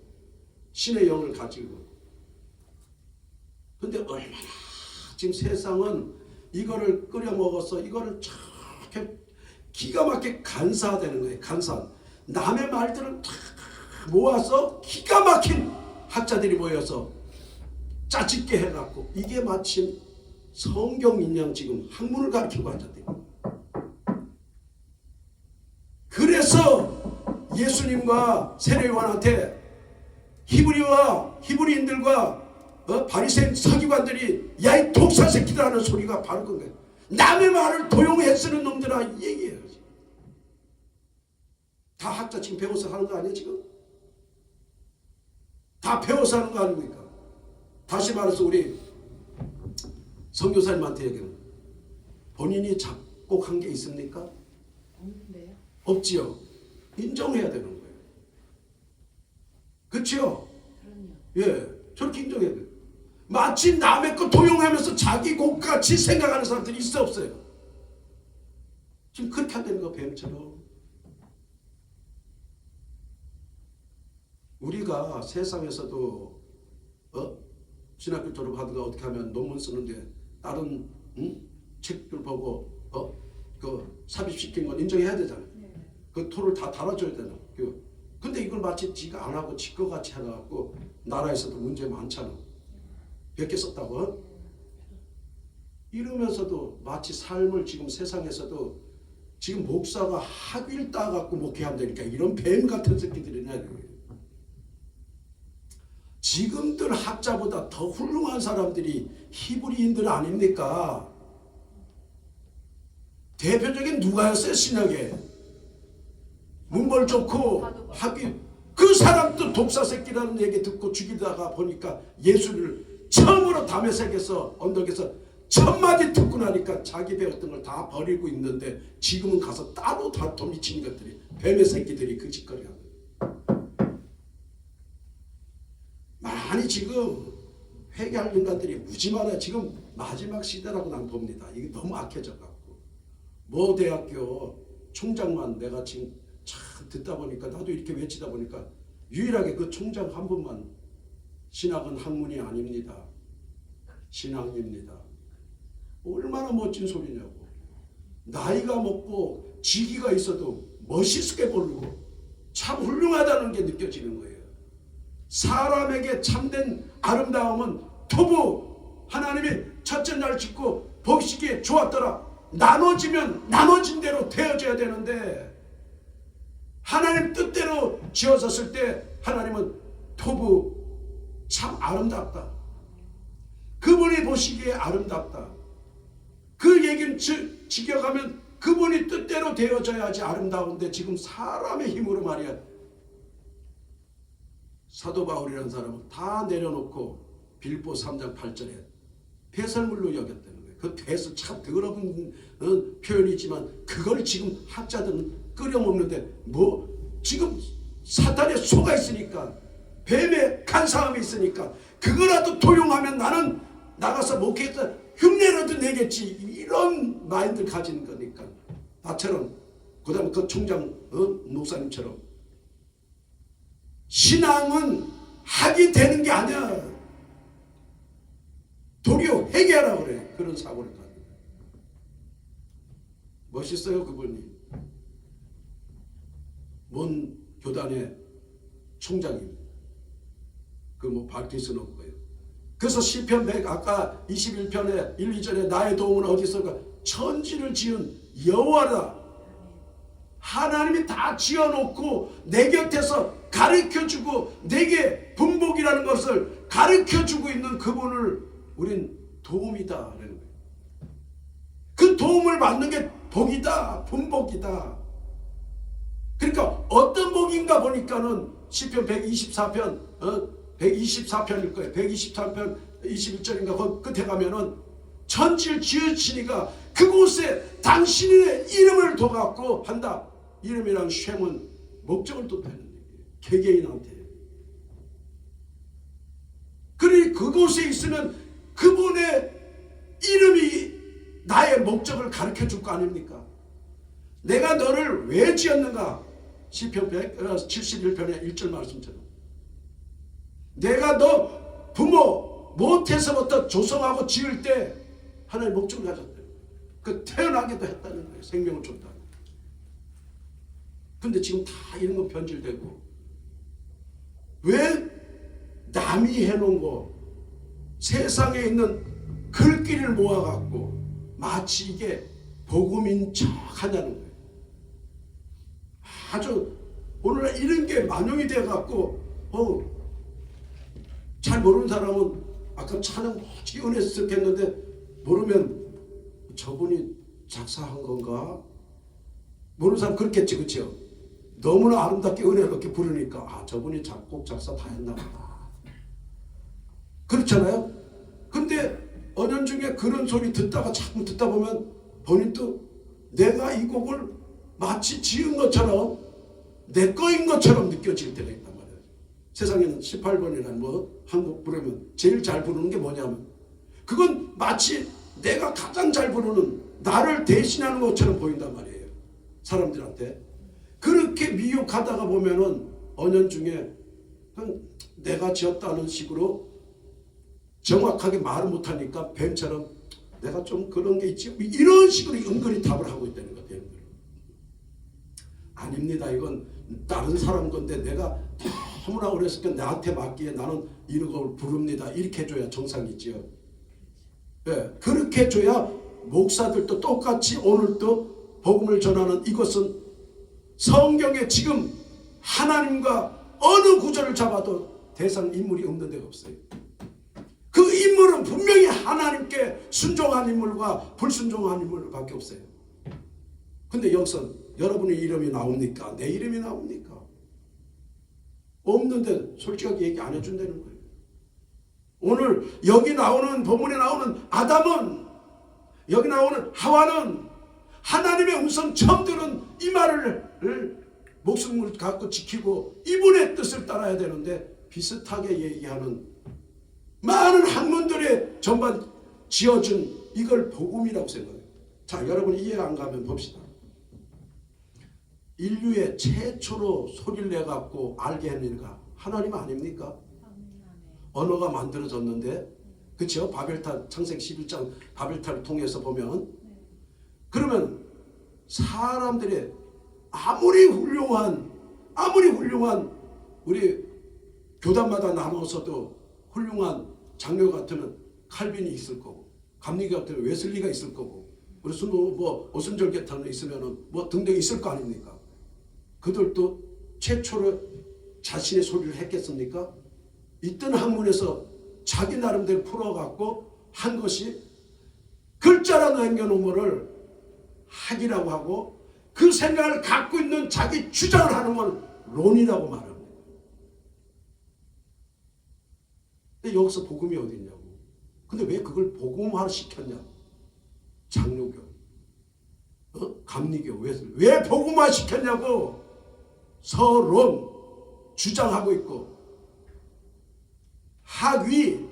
Speaker 2: 신의 영을 가지고. 근데 얼마나 지금 세상은 이거를 끓여 먹어서 이거를 참 기가 막히게 간사되는 거예요. 간사. 남의 말들을 다 모아서 기가 막힌 학자들이 모여서 짜집게 해갖고 이게 마침 성경인양 지금 학문을 가르치고 앉았대요. 그래서 예수님과 세례요한한테 히브리인들과 바리새인 서기관들이 야 이 독사 새끼들 하는 소리가 바로 그거예요. 남의 말을 도용해 쓰는 놈들아 이 얘기예요. 다 학자 지금 배워서 하는 거 아니에요 지금? 다 배워서 하는 거 아닙니까? 다시 말해서 우리 선교사님한테 얘기는 본인이 작곡한 게 있습니까?
Speaker 4: 없는데요.
Speaker 2: 없지요. 인정해야 되는 거예요. 그렇죠? 예, 저렇게 인정해야 돼요. 마치 남의 거 도용하면서 자기 것같이 생각하는 사람들이 있어 없어요? 지금 그렇게 한다는 거 뱀처럼. 우리가 세상에서도 신학교 졸업하다가 어떻게 하면 논문 쓰는데 다른 책들 보고 그 삽입시킨 건 인정해야 되잖아요. 그 토를 다 달아줘야 되나. 근데 이걸 마치 지가 안 하고 지 거 같이 해놔갖고 나라에서도 문제 많잖아. 100개 썼다고. 이러면서도 마치 삶을 지금 세상에서도 지금 목사가 학위를 따갖고 목회한다니까 이런 뱀 같은 새끼들이냐. 지금들 학자보다 더 훌륭한 사람들이 히브리인들 아닙니까? 대표적인 누가였어요? 신약에 문벌 좋고 학위. 그 사람도 독사 새끼라는 얘기 듣고 죽이다가 보니까 예수를 처음으로 다메섹에서 언덕에서 천마디 듣고 나니까 자기 배웠던 걸 다 버리고 있는데 지금은 가서 따로 다 도미친 것들이 뱀의 새끼들이 그 짓거리 하는 거예요. 많이 지금 회개할 인간들이 무지 많아요. 지금 마지막 시대라고 난 봅니다. 이게 너무 악해져 갖고 모 대학교 총장만 내가 지금 참 듣다 보니까 나도 이렇게 외치다 보니까 유일하게 그 총장 한 분만 신학은 학문이 아닙니다. 신학입니다. 얼마나 멋진 소리냐고. 나이가 먹고 지기가 있어도 멋있게 부르고 참 훌륭하다는 게 느껴지는 거예요. 사람에게 참된 아름다움은 토부 하나님이 첫째 날 짓고 보시기에 좋았더라. 나눠지면 나눠진 대로 되어져야 되는데 하나님 뜻대로 지어졌을 때 하나님은 토부 참 아름답다. 그분이 보시기에 아름답다. 그 얘기는 지켜가면 그분이 뜻대로 되어져야지 아름다운데 지금 사람의 힘으로 말이야. 사도 바울이라는 사람은 다 내려놓고 빌보 3장 8절에 배설물로 여겼다는 거예요. 그 배설 참 더러운 표현이지만 그걸 지금 학자들은 끓여먹는데 뭐 지금 사탄에 속아 있으니까 뱀의 간사함이 있으니까 그거라도 도용하면 나는 나가서 목회에서 흉내라도 내겠지 이런 마인드를 가진 거니까 나처럼 그 다음에 그 총장 목사님처럼 신앙은 학이 되는 게 아니야. 도리어 회개하라고 그래. 그런 사고를 가지고 멋있어요. 그분이 뭔 교단의 총장입니다. 그 뭐 밝힐 수는 없고요. 그래서 시편 100 아까 21편에 1, 2절에 나의 도움은 어디서가 천지를 지은 여호와라. 하나님이 다 지어놓고 내 곁에서 가르쳐주고 내게 분복이라는 것을 가르쳐주고 있는 그분을 우린 도움이다 라는 거예요. 그 도움을 받는 게 복이다, 분복이다. 그러니까 어떤 복인가 보니까는 시편 124편 124편일 거예요. 123편 21절인가 끝에 가면은 천지를 지으시니가 그곳에 당신의 이름을 둬갖고 한다. 이름이란 셈은 목적을 뜻하는 얘기예요. 개개인한테. 그러니 그곳에 있으면 그분의 이름이 나의 목적을 가르쳐 줄 거 아닙니까? 내가 너를 왜 지었는가? 시편 171편의 1절 말씀처럼 내가 너 부모 못해서부터 조성하고 지을 때 하나님 목적을 가졌대요. 그 태어나기도 했다는 거예요. 생명을 줬다. 근데 지금 다 이런 거 변질되고 왜 남이 해놓은 거 세상에 있는 글귀를 모아갖고 마치 이게 복음인 척 하냐는 거예요. 아주 오늘날 이런 게 만용이 돼갖고 잘 모르는 사람은 아까 찬양 멋지게 은혜스럽겠는데 모르면 저분이 작사한 건가? 모르는 사람 그렇겠지, 그렇죠? 너무나 아름답게 은혜롭게 부르니까 저분이 작곡 작사 다 했나 보다. 그렇잖아요? 근데 은연중에 그런 소리 듣다가 자꾸 듣다 보면 본인도 내가 이 곡을 마치 지은 것처럼 내 거인 것처럼 느껴질 때가 있단 말이에요. 세상에는 18번이나 뭐 한국 부르면 제일 잘 부르는 게 뭐냐면 그건 마치 내가 가장 잘 부르는 나를 대신하는 것처럼 보인단 말이에요. 사람들한테. 그렇게 미혹하다가 보면은 언연중에 그냥 내가 지었다는 식으로 정확하게 말을 못하니까 뱀처럼 내가 좀 그런 게 있지 이런 식으로 은근히 답을 하고 있다는 것 같아요. 아닙니다. 이건 다른 사람 건데 내가 너무나 어렸을 때 나한테 맞기에 나는 이런 걸 부릅니다. 이렇게 해줘야 정상이지요. 네, 그렇게 해줘야 목사들도 똑같이 오늘도 복음을 전하는 이것은 성경에 지금 하나님과 어느 구절을 잡아도 대상 인물이 없는 데가 없어요. 그 인물은 분명히 하나님께 순종한 인물과 불순종한 인물밖에 없어요. 근데 여기서 여러분의 이름이 나옵니까? 내 이름이 나옵니까? 없는데 솔직하게 얘기 안 해준다는 거예요. 오늘 여기 나오는 본문에 나오는 아담은 여기 나오는 하와는 하나님의 음성 처음 들은 이 말을 목숨을 갖고 지키고 이분의 뜻을 따라야 되는데 비슷하게 얘기하는 많은 학문들의 전반 지어준 이걸 복음이라고 생각해요. 자, 여러분 이해가 안 가면 봅시다. 인류의 최초로 소리를 내갖고 알게 했는가? 하나님 아닙니까? 언어가 만들어졌는데 그렇죠? 바벨탑 창세기 11장 바벨탑을 통해서 보면 그러면 사람들의 아무리 훌륭한 우리 교단마다 나눠서도 훌륭한 장로 같으면 칼빈이 있을 거고 감리교 같으면 웨슬리가 있을 거고 우리 뭐 오순절개탄 있으면은 뭐 등등 있을 거 아닙니까? 그들도 최초로 자신의 소리를 했겠습니까? 있던 학문에서 자기 나름대로 풀어갖고 한 것이 글자로 남겨놓은 거를 학이라고 하고 그 생각을 갖고 있는 자기 주장을 하는 건 론이라고 말합니다. 근데 여기서 복음이 어디 있냐고. 근데 왜 그걸 복음화 시켰냐? 장로교, 감리교, 왜 복음화 시켰냐고 서론 주장하고 있고 학위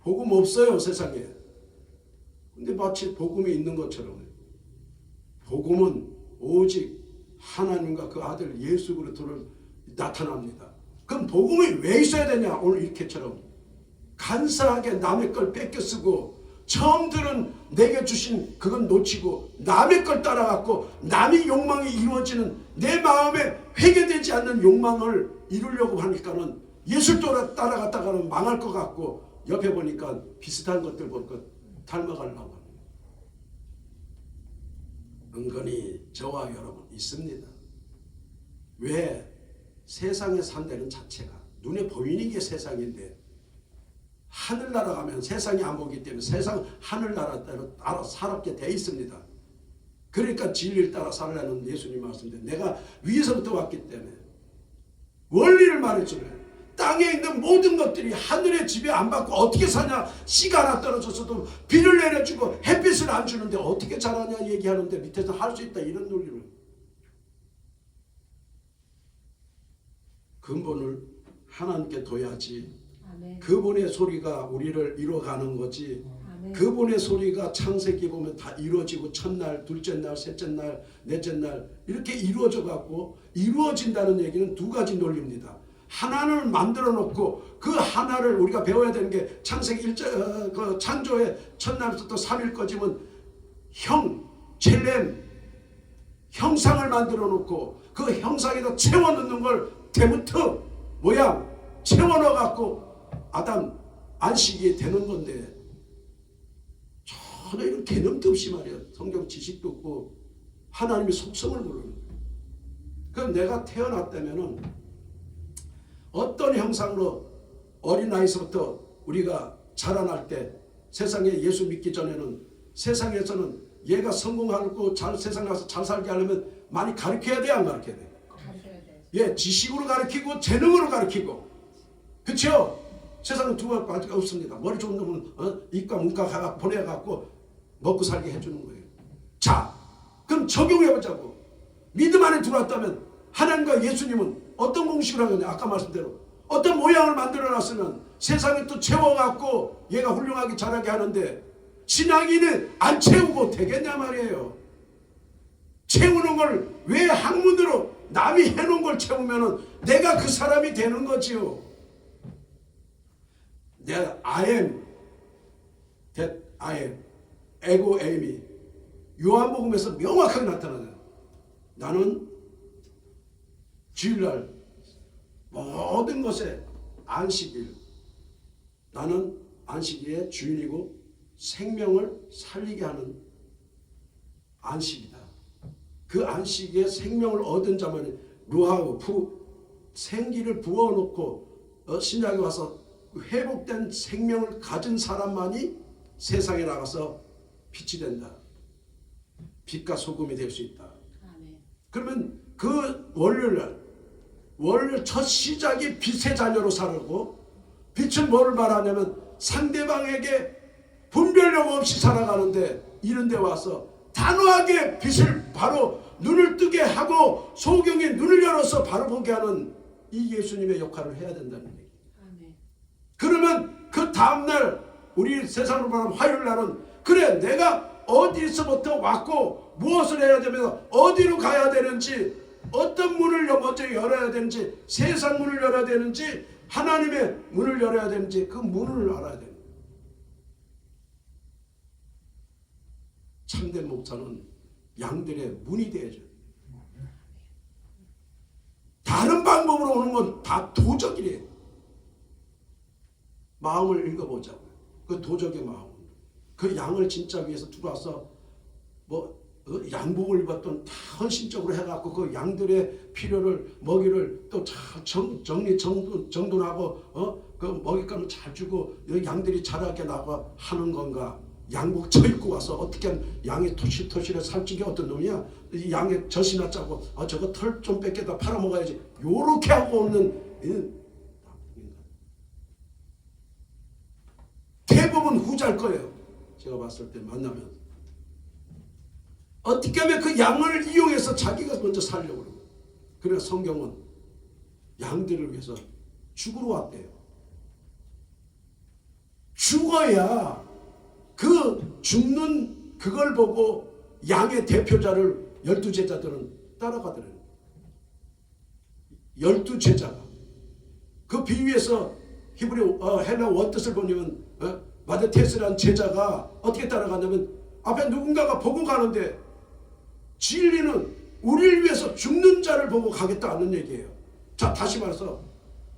Speaker 2: 복음 없어요 세상에. 근데 마치 복음이 있는 것처럼 복음은 오직 하나님과 그 아들 예수 그리스도를 나타납니다. 그럼 복음이 왜 있어야 되냐? 오늘 이렇게처럼 간사하게 남의 걸 뺏겨 쓰고 처음 들은 내게 주신 그건 놓치고 남의 걸 따라갔고 남의 욕망이 이루어지는 내 마음에 회개되지 않는 욕망을 이루려고 하니까는 예수 따라갔다가는 망할 것 같고 옆에 보니까 비슷한 것들 보니까 닮아가려고 합니다. 은근히 저와 여러분 있습니다. 왜 세상에 산다는 자체가 눈에 보이는 게 세상인데 하늘나라 가면 세상이 안 보기 때문에 세상 하늘나라대로 따라 살게 돼 있습니다. 그러니까 진리를 따라 살라는 예수님 말씀인데 내가 위에서부터 왔기 때문에 원리를 말해주네. 땅에 있는 모든 것들이 하늘의 지배 안 받고 어떻게 사냐. 씨가 하나 떨어졌어도 비를 내려주고 햇빛을 안 주는데 어떻게 자라냐 얘기하는데 밑에서 할 수 있다 이런 논리를. 근본을 하나님께 둬야지. 아멘. 그분의 소리가 우리를 이뤄가는 거지. 아멘. 그분의 소리가 창세기 보면 다 이루어지고 첫날, 둘째 날, 셋째 날, 넷째 날 이렇게 이루어져 갖고 이루어진다는 얘기는 두 가지 논리입니다. 하나를 만들어 놓고 그 하나를 우리가 배워야 되는 게 창세기 그 창조의 첫날부터 3일까지면 첼렘 형상을 만들어 놓고 그 형상에다 채워 넣는 걸 데무트 모양 채워 넣어 갖고 아담 안식이 되는 건데 전혀 이런 개념도 없이 말이야. 성경 지식도 없고 하나님의 속성을 모르는 거예요. 그럼 내가 태어났다면은 어떤 형상으로 어린 나이서부터 우리가 자라날 때 세상에 예수 믿기 전에는 세상에서는 얘가 성공하고 세상 가서 잘 살게 하려면 많이 가르쳐야 돼, 안 가르쳐야 돼? 예, 지식으로 가르치고 재능으로 가르치고 그렇죠? 세상은 두 가지가 없습니다. 머리 좋은 놈은 이과 문과 보내갖고 먹고 살게 해주는 거예요. 자, 그럼 적용해보자고. 믿음 안에 들어왔다면 하나님과 예수님은 어떤 공식을 하겠냐? 아까 말씀대로 어떤 모양을 만들어놨으면 세상에 또 채워갖고 얘가 훌륭하게 자라게 하는데 신앙인은 안 채우고 되겠냐 말이에요. 채우는 걸 왜 학문으로 남이 해놓은 걸 채우면은 내가 그 사람이 되는 거지요. 내가 I am that I am 에고 에임이 요한복음에서 명확하게 나타나요. 나는 주일날 모든 것에 안식일, 나는 안식일의 주인이고 생명을 살리게 하는 안식이다. 그 안식에 생명을 얻은 자만이 루하고 생기를 부어놓고 신약에 와서 회복된 생명을 가진 사람만이 세상에 나가서 빛이 된다. 빛과 소금이 될 수 있다. 그러면 그 월요일 첫 시작이 빛의 자녀로 살고, 빛은 뭐를 말하냐면 상대방에게 분별력 없이 살아가는데 이런 데 와서 단호하게 빛을 바로 눈을 뜨게 하고 소경의 눈을 열어서 바로 보게 하는 이 예수님의 역할을 해야 된다는 얘기. 그러면 그 다음날 우리 세상으로 말하면 화요일 날은 그래 내가 어디서부터 왔고 무엇을 해야 되면서 어디로 가야 되는지, 어떤 문을 먼저 열어야 되는지, 세상 문을 열어야 되는지 하나님의 문을 열어야 되는지 그 문을 알아야 됩니다. 참된 목사는 양들의 문이 되어야죠. 다른 방법으로 오는 건 다 도적이래요. 마음을 읽어보자고요. 그 도적의 마음. 그 양을 진짜 위해서 들어와서 양복을 입었던 다 헌신적으로 해갖고 그 양들의 필요를 먹이를 또 잘 정돈하고 그 먹잇감을 잘 주고 양들이 자라게 나가 하는 건가? 양복 쳐입고 와서 어떻게 하면 양이 토실토실해 살찌게 어떤 놈이야? 이 양의 젖이나 짜고 저거 털 좀 뺏겨다 팔아먹어야지. 요렇게 하고 오는 대부분 후자일 거예요. 제가 봤을 때 만나면 어떻게 하면 그 양을 이용해서 자기가 먼저 살려고 그러고. 그래서 성경은 양들을 위해서 죽으러 왔대요. 죽어야 그 죽는 그걸 보고 양의 대표자를 12제자들은 따라가더래요. 12제자가 그 비유에서 히브리 헬라 원뜻을 보면 마데테스라는 제자가 어떻게 따라가냐면 앞에 누군가가 보고 가는데 진리는 우리를 위해서 죽는 자를 보고 가겠다는 얘기예요. 자, 다시 말해서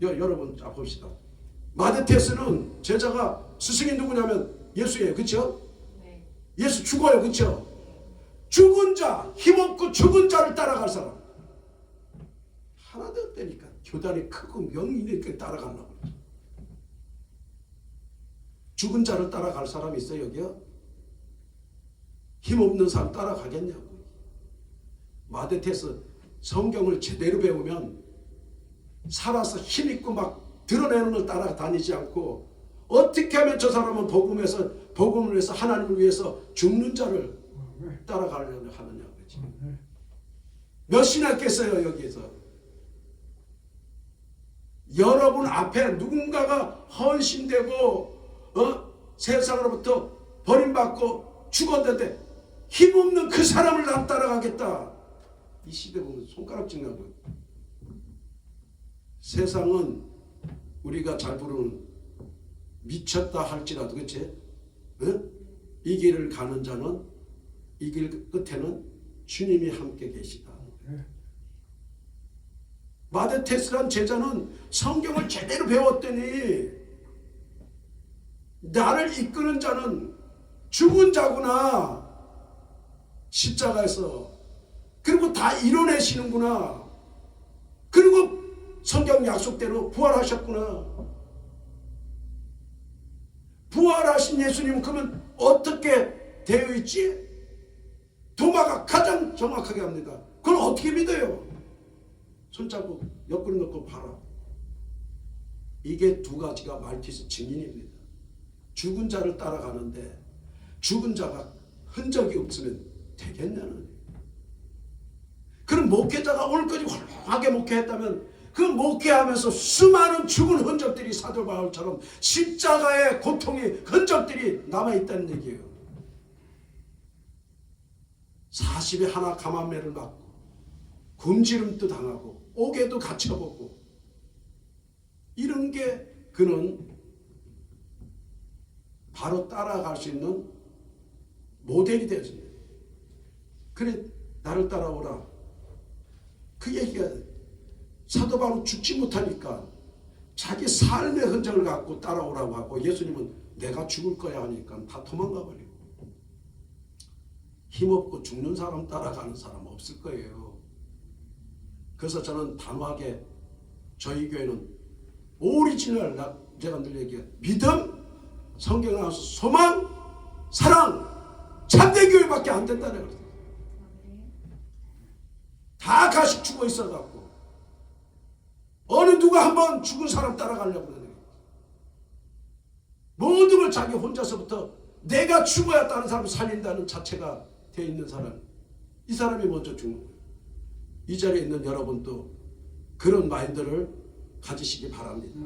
Speaker 2: 여러분 자 봅시다. 마데테스는 제자가 스승이 누구냐면 예수예요. 그렇죠? 네. 예수 죽어요. 그렇죠? 죽은 자, 힘없고 죽은 자를 따라갈 사람 하나도 없다니까. 교단이 크고 명인이니까 따라가려고 그러죠. 죽은 자를 따라갈 사람이 있어요 여기요? 힘없는 사람 따라가겠냐고. 마데테스 성경을 제대로 배우면 살아서 힘있고 막 드러내는 걸 따라다니지 않고 어떻게 하면 저 사람은 복음을 위해서 하나님을 위해서 죽는 자를 따라가려고 하느냐 그렇지. 몇이나 있겠어요 여기에서. 여러분 앞에 누군가가 헌신되고 세상으로부터 버림받고 죽었는데 힘없는 그 사람을 난 따라가겠다. 이 시대 보면 손가락질 나고요. 세상은 우리가 잘 부르는 미쳤다 할지라도 그치? 이 길을 가는 자는 이 길 끝에는 주님이 함께 계시다. 마데테스란 제자는 성경을 제대로 배웠더니 나를 이끄는 자는 죽은 자구나. 십자가에서. 그리고 다 이뤄내시는구나. 그리고 성경 약속대로 부활하셨구나. 부활하신 예수님은 그러면 어떻게 되어 있지? 도마가 가장 정확하게 합니다. 그걸 어떻게 믿어요? 손잡고 옆구리 넣고 봐라. 이게 두 가지가 말티스 증인입니다. 죽은 자를 따라가는데 죽은 자가 흔적이 없으면 되겠냐는. 그런 목회자가 올거지 훌륭하게 목회했다면 그 목회하면서 수많은 죽은 흔적들이 사도 바울처럼 십자가의 고통의 흔적들이 남아있다는 얘기예요. 40에 하나 감암매를 맞고 굶주림도 당하고 옥에도 갇혀보고 이런 게 그는 바로 따라갈 수 있는 모델이 되어집니다. 그래 나를 따라오라. 그 얘기가 사도 바울은 죽지 못하니까 자기 삶의 흔적을 갖고 따라오라고 하고 예수님은 내가 죽을 거야 하니까 다 도망가 버리고 힘없고 죽는 사람 따라가는 사람 없을 거예요. 그래서 저는 단호하게 저희 교회는 오리지널 제가 늘 얘기해요. 믿음, 성경에 나와서 소망, 사랑, 참된 교회밖에 안 된다는 거예요. 다 가식 죽어 있어갖고 어느 누가 한번 죽은 사람 따라가려고 그러는 거예요. 모든 걸 자기 혼자서부터 내가 죽어야 다른 사람을 살린다는 자체가 되어 있는 사람, 이 사람이 먼저 죽는 거예요. 이 자리에 있는 여러분도 그런 마인드를 가지시기 바랍니다.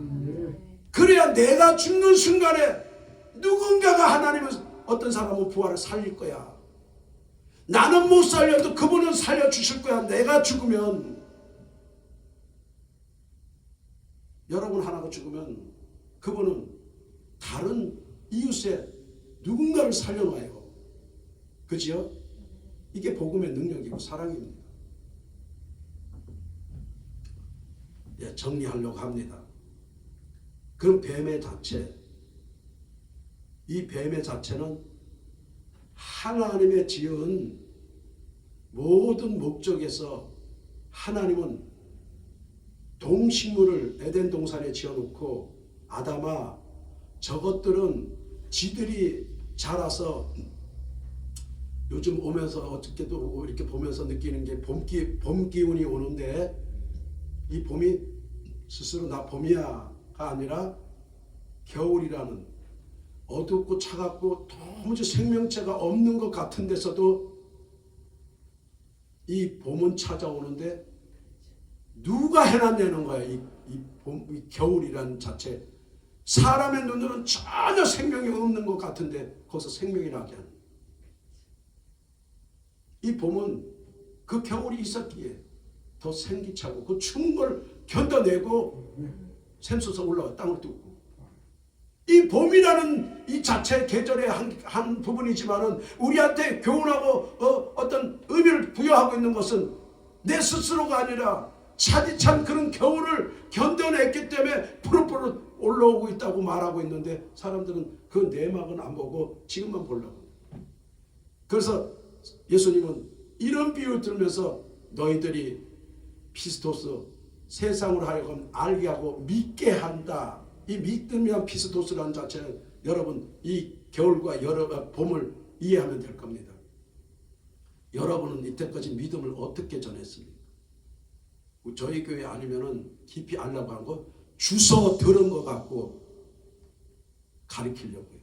Speaker 2: 그래야 내가 죽는 순간에 누군가가 하나님은 어떤 사람은 부활을 살릴 거야. 나는 못 살려도 그분은 살려주실 거야. 내가 죽으면 여러분 하나가 죽으면 그분은 다른 이웃의 누군가를 살려놔요. 그지요? 이게 복음의 능력이고 사랑입니다. 예, 정리하려고 합니다. 그럼 뱀의 자체, 이 뱀의 자체는 하나님의 지은 모든 목적에서 하나님은 동식물을 에덴 동산에 지어놓고 아담아 저것들은 지들이 자라서 요즘 오면서 어저께도 이렇게 보면서 느끼는 게 봄 기운이 오는데 이 봄이 스스로 나 봄이야가 아니라 겨울이라는 어둡고 차갑고 도무지 생명체가 없는 것 같은 데서도 이 봄은 찾아오는데 누가 해놨냐는 거야. 이 겨울이라는 자체. 사람의 눈으로는 전혀 생명이 없는 것 같은데 거기서 생명이 나게 하는. 이 봄은 그 겨울이 있었기에 더 생기차고 그 추운 걸 견뎌내고 샘솟아 올라와 땅을 뚫고. 이 봄이라는 이 자체 계절의 한 부분이지만은 우리한테 교훈하고 어떤 의미를 부여하고 있는 것은 내 스스로가 아니라 차디찬 그런 겨울을 견뎌냈기 때문에 푸릇푸릇 올라오고 있다고 말하고 있는데 사람들은 그 내막은 안 보고 지금만 보려고. 그래서 예수님은 이런 비유를 들으면서 너희들이 피스토스 세상으로 하여금 알게 하고 믿게 한다. 이 믿음이란 피스토스라는 자체는 여러분 이 겨울과 봄을 이해하면 될 겁니다. 여러분은 이때까지 믿음을 어떻게 전했습니까? 저희 교회 아니면은 깊이 알라고 한 거 주워 들은 것 같고 가르치려고 해요.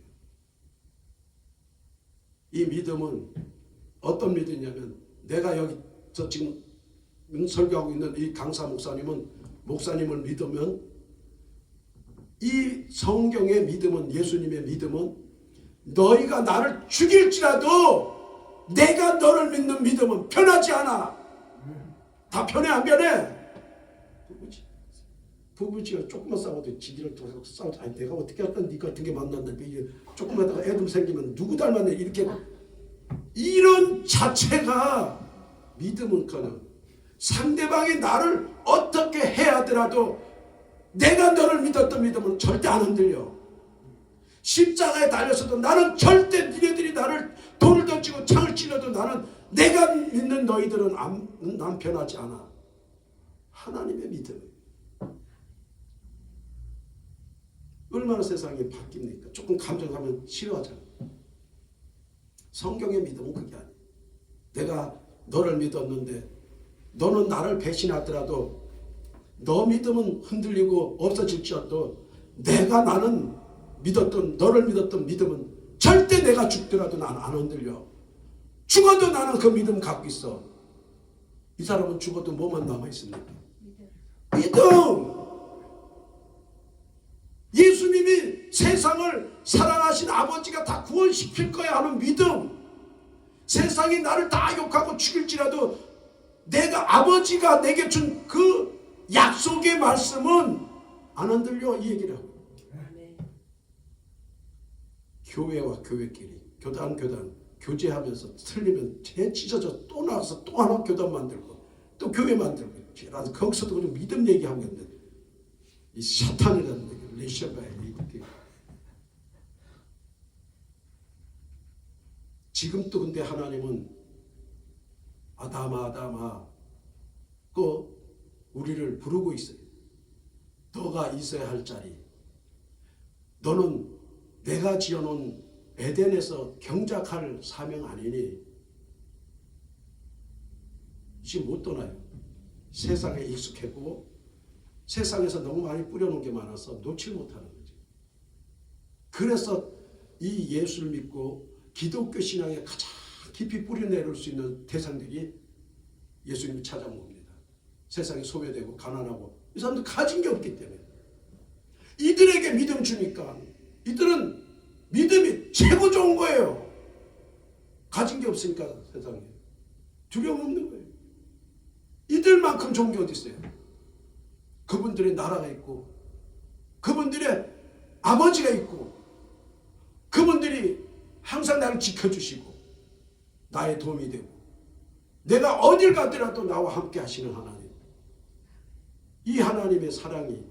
Speaker 2: 이 믿음은 어떤 믿음이냐면 내가 여기서 지금 설교하고 있는 이 강사 목사님을 믿으면 이 성경의 믿음은 예수님의 믿음은 너희가 나를 죽일지라도 내가 너를 믿는 믿음은 변하지 않아. 다 변해 안 변해? 부부지가 조금만 싸워도 지지를 통해서 싸워도 아니 내가 어떻게 할건 네 같은 게 만났는데 조금만 하다가 애들 생기면 누구 닮았네 이렇게 이런 자체가 믿음은커녕 상대방이 나를 어떻게 해야 하더라도 내가 너를 믿었던 믿음은 절대 안 흔들려. 십자가에 달려서도 나는 절대 니네들이 나를 돌을 던지고 창을 찔러도 나는 내가 믿는 너희들은 난 변하지 않아. 하나님의 믿음. 얼마나 세상이 바뀝니까? 조금 감정하면 싫어하잖아. 성경의 믿음은 그게 아니야. 내가 너를 믿었는데 너는 나를 배신하더라도 너 믿음은 흔들리고 없어질지어도 내가 나는 믿었던 너를 믿었던 믿음은 절대 내가 죽더라도 나는 안 흔들려. 죽어도 나는 그 믿음 갖고 있어. 이 사람은 죽어도 뭐만 남아있습니까? 믿음! 예수님이 세상을 사랑하신 아버지가 다 구원시킬 거야 하는 믿음. 세상이 나를 다 욕하고 죽일지라도 내가 아버지가 내게 준 그 약속의 말씀은 안 흔들려, 이 얘기를 하고. 교회와 교회끼리 교단 교제하면서 틀리면 쟤 찢어져 또 나와서 또 하나 교단 만들고 또 교회 만들고, 나도 거기서도 그냥 믿음 얘기하고 있는데 이 사탄이라는 얘기를 내셔봐야 이렇게. 지금도 근데 하나님은 아담아 그 우리를 부르고 있어요. 너가 있어야 할 자리, 너는 내가 지어놓은 에덴에서 경작할 사명 아니니 지금 못 떠나요. 세상에 익숙했고 세상에서 너무 많이 뿌려놓은 게 많아서 놓지 못하는 거죠. 그래서 이 예수를 믿고 기독교 신앙에 가장 깊이 뿌려내릴 수 있는 대상들이 예수님을 찾아온 겁니다. 세상에 소외되고 가난하고 이 사람들 가진 게 없기 때문에 이들에게 믿음 주니까 이들은 믿음이 최고 좋은 거예요. 가진 게 없으니까 세상에 두려움 없는 거예요. 이들만큼 좋은 게 어디 있어요? 그분들의 나라가 있고 그분들의 아버지가 있고 그분들이 항상 나를 지켜주시고 나의 도움이 되고 내가 어딜 가더라도 나와 함께 하시는 하나님, 이 하나님의 사랑이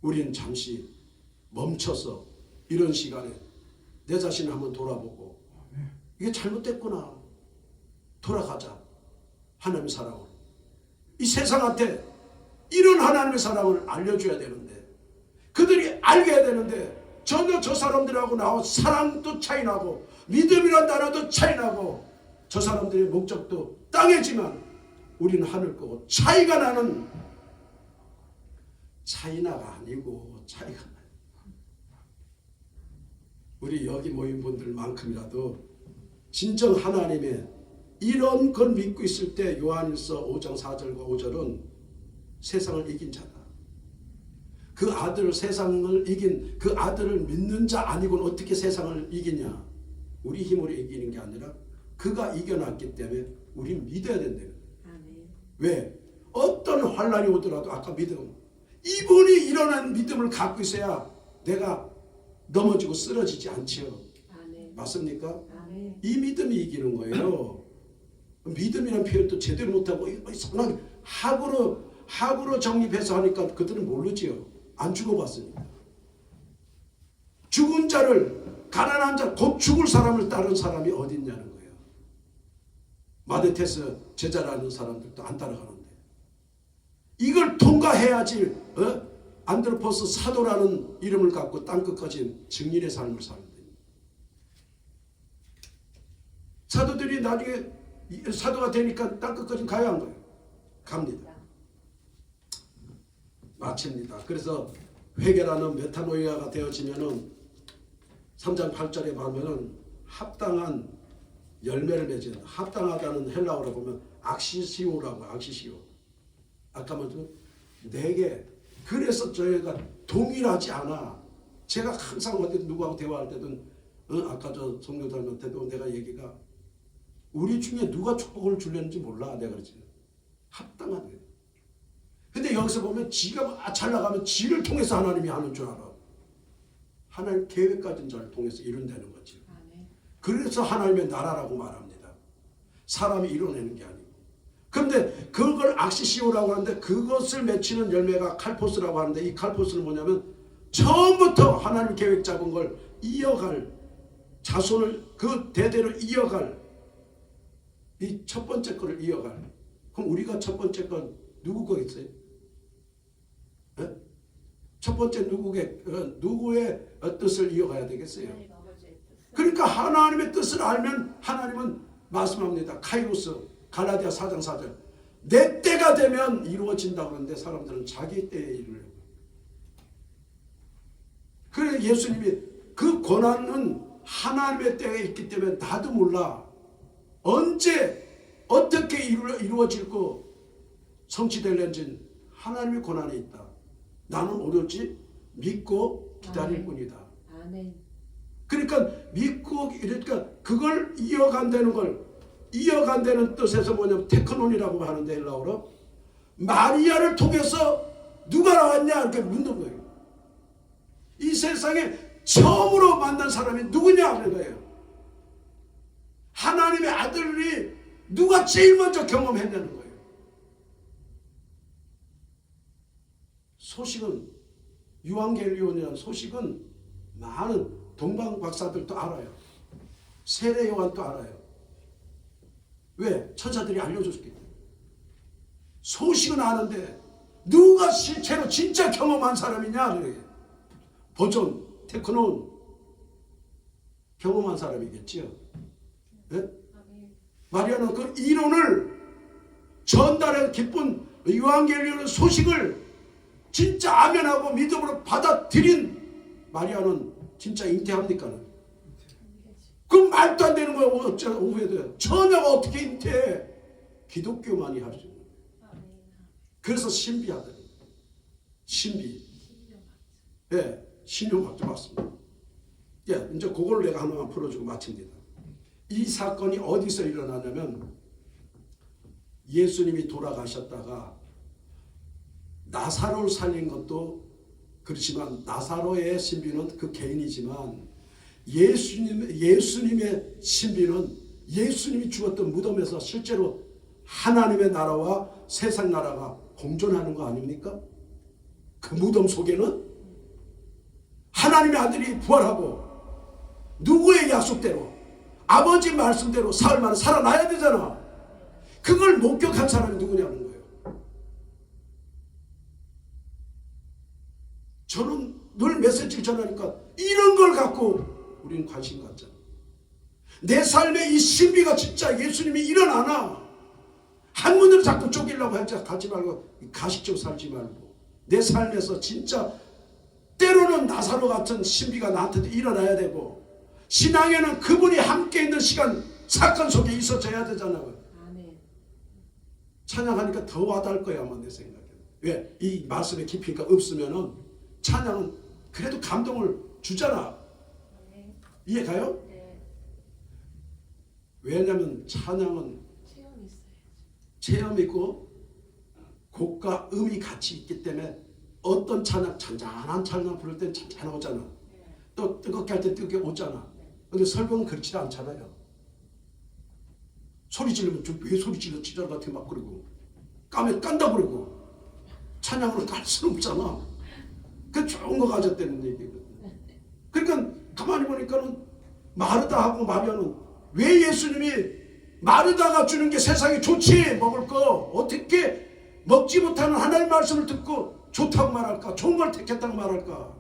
Speaker 2: 우리는 잠시 멈춰서 이런 시간에 내 자신을 한번 돌아보고 이게 잘못됐구나, 돌아가자. 하나님의 사랑으로 이 세상한테 이런 하나님의 사랑을 알려줘야 되는데 그들이 알게 해야 되는데 전혀 저 사람들하고 나와 사랑도 차이나고 믿음이란 단어도 차이나고 저 사람들의 목적도 땅이지만 우리는 하늘 거고 차이가 나는, 차이나가 아니고 차이가 나요. 우리 여기 모인 분들만큼이라도 진정 하나님의 이런 걸 믿고 있을 때 요한일서 5장 4절과 5절은 세상을 이긴 자다. 그 아들을, 세상을 이긴 그 아들을 믿는 자 아니고는 어떻게 세상을 이기냐. 우리 힘으로 이기는 게 아니라 그가 이겨놨기 때문에 우리는 믿어야 된다는 거예요. 왜? 어떤 환란이 오더라도 아까 믿음, 이분이 일어난 믿음을 갖고 있어야 내가 넘어지고 쓰러지지 않지요. 맞습니까? 이 믿음이 이기는 거예요. 믿음이라는 표현도 제대로 못하고 이상하게 학으로 정립해서 하니까 그들은 모르지요. 안 죽어봤으니까. 죽은 자를, 가난한 자, 곧 죽을 사람을 따른 사람이 어디 있냐는 거예요. 마데테스 제자라는 사람들도 안 따라가는데 이걸 통과해야지 안드로포스 사도라는 이름을 갖고 땅끝까지 증인의 삶을 사는 거예요. 사도들이 나중에 사도가 되니까 땅끝까지 가야 한 거예요. 갑니다. 마칩니다. 그래서 회개라는 메타노이아가 되어지면은 3장 8절에 보면은 합당한 열매를 맺은, 합당하다는 헬라어로 보면 악시시오라고, 악시시오. 아까 말씀 내게, 그래서 저희가 동일하지 않아. 제가 항상 어디 누구하고 대화할 때도 아까 저 성교사님한테도 내가 얘기가 우리 중에 누가 축복을 주려는지 몰라. 내가 그러지. 합당한 거예요. 근데 여기서 보면 지가 잘 나가면 지를 통해서 하나님이 하는 줄 알아. 하나님 계획 가진 자를 통해서 이룬다는 거지. 그래서 하나님의 나라라고 말합니다. 사람이 이뤄내는 게 아니고. 그런데 그걸 악시시오라고 하는데 그것을 맺히는 열매가 칼포스라고 하는데 이 칼포스는 뭐냐면 처음부터 하나님 계획 잡은 걸 이어갈, 자손을 그 대대로 이어갈, 이 첫 번째 거를 이어갈. 그럼 우리가 첫 번째 건 누구 거겠어요? 네? 첫 번째 누구의 뜻을 이어가야 되겠어요? 그러니까 하나님의 뜻을 알면 하나님은 말씀합니다. 카이로스, 갈라디아 4장 4절. 내 때가 되면 이루어진다고 하는데 사람들은 자기 때에 이르려고. 그래서 예수님이 그 권한은 하나님의 때에 있기 때문에 나도 몰라. 언제 어떻게 이루어질고 성취될는지 하나님의 권한에 있다. 나는 오로지 믿고 기다릴 뿐이다.
Speaker 5: 아멘.
Speaker 2: 그러니까 믿고, 그러니까 그걸 이어간다는 걸, 이어간다는 뜻에서 뭐냐면 테크논이라고 하는데, 헬라어로 마리아를 통해서 누가 나왔냐 이렇게 묻는 거예요. 이 세상에 처음으로 만난 사람이 누구냐 하는 거예요. 하나님의 아들이 누가 제일 먼저 경험했냐는 거예요. 소식은, 유앙겔리온이라는 소식은 많은 동방 박사들도 알아요. 세례 요한도 알아요. 왜? 천사들이 알려줬기 때문에. 소식은 아는데 누가 실제로 진짜 경험한 사람이냐? 보존, 테크논 경험한 사람이겠지요. 네? 마리아는 그 이론을 전달한 기쁜 유앙겔리온의 소식을 진짜 아멘하고 믿음으로 받아들인 마리아는 진짜 잉태합니까? 그럼 말도 안 되는 거예요. 어쩌나 오해돼요. 처녀가 어떻게 잉태해? 기독교만이 할 수 있는 거예요. 그래서 신비하다. 신비. 예, 신용학도 맞습니다. 예, 이제 그걸 내가 하나만 풀어주고 마칩니다. 이 사건이 어디서 일어나냐면 예수님이 돌아가셨다가 나사로를 살린 것도 그렇지만 나사로의 신비는 그 개인이지만 예수님의 신비는 예수님이 죽었던 무덤에서 실제로 하나님의 나라와 세상 나라가 공존하는 거 아닙니까? 그 무덤 속에는 하나님의 아들이 부활하고 누구의 약속대로 아버지 말씀대로 사흘 만에 살아나야 되잖아. 그걸 목격한 사람이 누구냐는 거예요. 저는 늘 메시지를 전하니까 이런 걸 갖고 우리는 관심 갖잖아. 내 삶에 이 신비가 진짜 예수님이 일어나나. 한문으로 자꾸 쪼개려고 하지 말고 가식적으로 살지 말고 내 삶에서 진짜 때로는 나사로 같은 신비가 나한테도 일어나야 되고 신앙에는 그분이 함께 있는 시간 사건 속에 있어져야 되잖아요.
Speaker 5: 아멘.
Speaker 2: 찬양하니까 더 와닿을 거야 아마 내 생각에. 왜? 이 말씀의 깊이가 없으면은 찬양은 그래도 감동을 주잖아. 이해가요?
Speaker 5: 네.
Speaker 2: 왜냐면 찬양은
Speaker 5: 체험이 있어요.
Speaker 2: 체험이 있고 곡과 음이 같이 있기 때문에 어떤 찬양, 잔잔한 찬양 부를 땐 잔잔하잖아. 또 뜨겁게 할 때 뜨겁게 오잖아. 근데 설교는 그렇지 않잖아요. 소리 지르면 왜 소리 질러 지랄 같은 막 그러고 까면 깐다 그러고 찬양으로 깔 수는 없잖아. 그 좋은 거 가졌다는 얘기거든. 그러니까 가만히 보니까는 마르다 하고 마리아는 왜 예수님이 마르다가 주는 게 세상에 좋지 먹을 거 어떻게 먹지 못하는 하나님의 말씀을 듣고 좋다고 말할까? 좋은 걸 택했다고 말할까?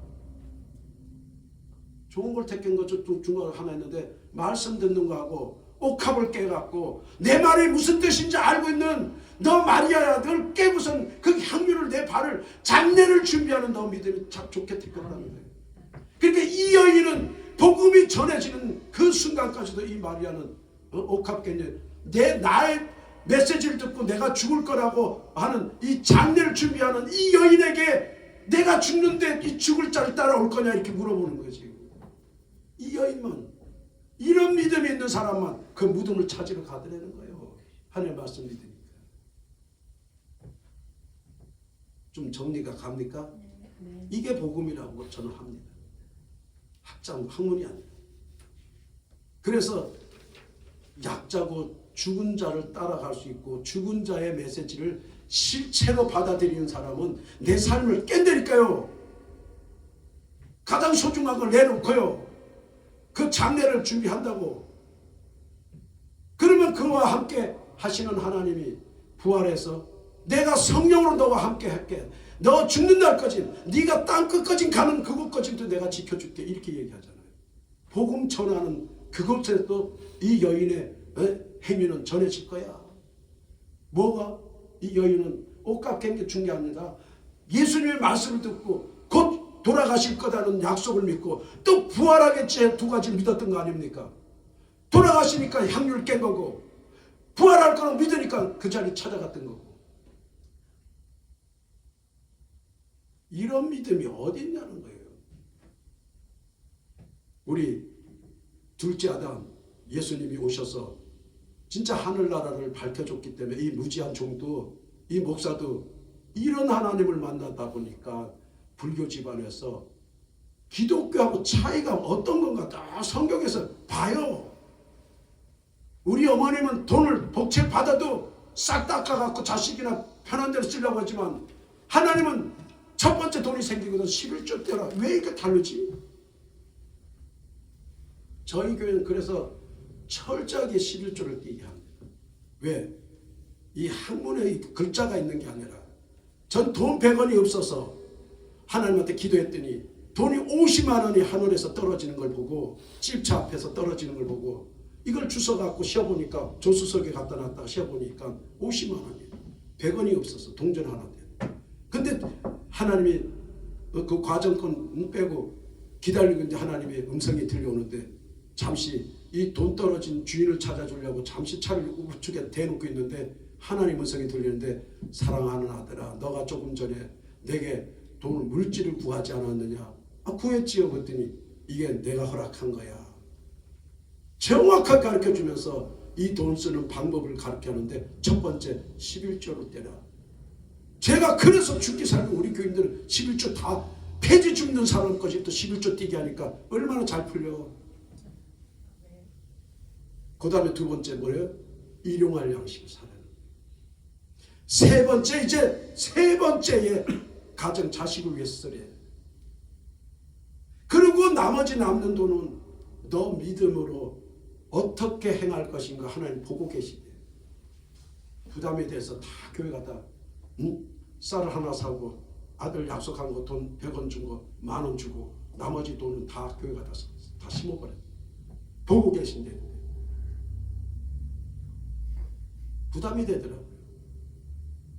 Speaker 2: 좋은 걸 택한 것 중간 하나 있는데 말씀 듣는 거하고 옥합을 깨갖고 내 말이 무슨 뜻인지 알고 있는 너 마리아야 널 깨고선 그 향유를 내 발을 장례를 준비하는 너 믿음이 참 좋게 택했다는 거예요. 그러니까 이 여인은 복음이 전해지는 그 순간까지도 이 마리아는 옥합 깼냐 나의 메시지를 듣고 내가 죽을 거라고 하는 이 장례를 준비하는 이 여인에게 내가 죽는데 이 죽을 자를 따라올 거냐 이렇게 물어보는 거지. 이 여인만 이런 믿음이 있는 사람만 그 무덤을 찾으러 가더라는 거예요. 하나님의 말씀 믿으니까. 좀 정리가 갑니까?
Speaker 5: 네.
Speaker 2: 이게 복음이라고 저는 합니다. 학문이 아니에요. 그래서 약자고 죽은 자를 따라갈 수 있고 죽은 자의 메시지를 실체로 받아들이는 사람은 내 삶을 깬다니까요. 가장 소중한 걸 내놓고요. 그 장례를 준비한다고. 그러면 그와 함께 하시는 하나님이 부활해서 내가 성령으로 너와 함께 할게. 너 죽는 날까지 네가 땅 끝까지 가는 그곳까지도 내가 지켜줄게. 이렇게 얘기하잖아요. 복음 전하는 그곳에도 이 여인의 행위는 전해질 거야. 뭐가? 이 여인은 옷값 깬 게 아니라 예수님의 말씀을 듣고 곧 돌아가실 거다는 약속을 믿고 또 부활하겠지 두 가지를 믿었던 거 아닙니까? 돌아가시니까 향유를 깬 거고 부활할 거라고 믿으니까 그 자리에 찾아갔던 거고. 이런 믿음이 어디 있냐는 거예요. 우리 둘째 아담 예수님이 오셔서 진짜 하늘나라를 밝혀줬기 때문에 이 무지한 종도 이 목사도 이런 하나님을 만나다 보니까 불교 집안에서 기독교하고 차이가 어떤 건가 다 성경에서 봐요. 우리 어머님은 돈을 복채 받아도 싹 닦아갖고 자식이나 편한 대로 쓰려고 하지만 하나님은 첫 번째 돈이 생기거든 11조 떼라. 왜 이렇게 다르지? 저희 교회는 그래서 철저하게 11조를 띄게 합니다. 왜? 이 학문에 글자가 있는 게 아니라 전 돈 100원이 없어서 하나님한테 기도했더니 돈이 50만 원이 하늘에서 떨어지는 걸 보고 집차 앞에서 떨어지는 걸 보고 이걸 주워갖고 쉬어보니까 조수석에 갖다 놨다가 쉬어보니까 50만 원이에요. 100원이 없어서 동전 하나 돼요. 근데 하나님이 그 과정권 빼고 기다리고 이제 하나님의 음성이 들려오는데 잠시 이 돈 떨어진 주인을 찾아주려고 잠시 차를 우측에 대놓고 있는데 하나님 음성이 들리는데 사랑하는 아들아 너가 조금 전에 내게 돈을 물질을 구하지 않았느냐? 구했지요. 그랬더니 이게 내가 허락한 거야. 정확하게 가르쳐주면서 이 돈 쓰는 방법을 가르쳐하는데 첫 번째 11조로 떼라. 제가 그래서 죽기 살고 우리 교인들은 11조 다 폐지 죽는 사람 것이 또 11조 띄게 하니까 얼마나 잘 풀려. 그 다음에 두 번째 뭐예요? 일용할 양식을 사라는. 세 번째 이제 세 번째에 가정 자식을 위해서 쓰래. 그리고 나머지 남는 돈은 너 믿음으로 어떻게 행할 것인가 하나님 보고 계시대. 부담에 대해서 다 교회 가다 쌀을 하나 사고 아들 약속한 거 돈 100원 준 거 10,000원 주고 나머지 돈은 다 교회 가다 다 심어버려. 보고 계신데 부담이 되더라고요.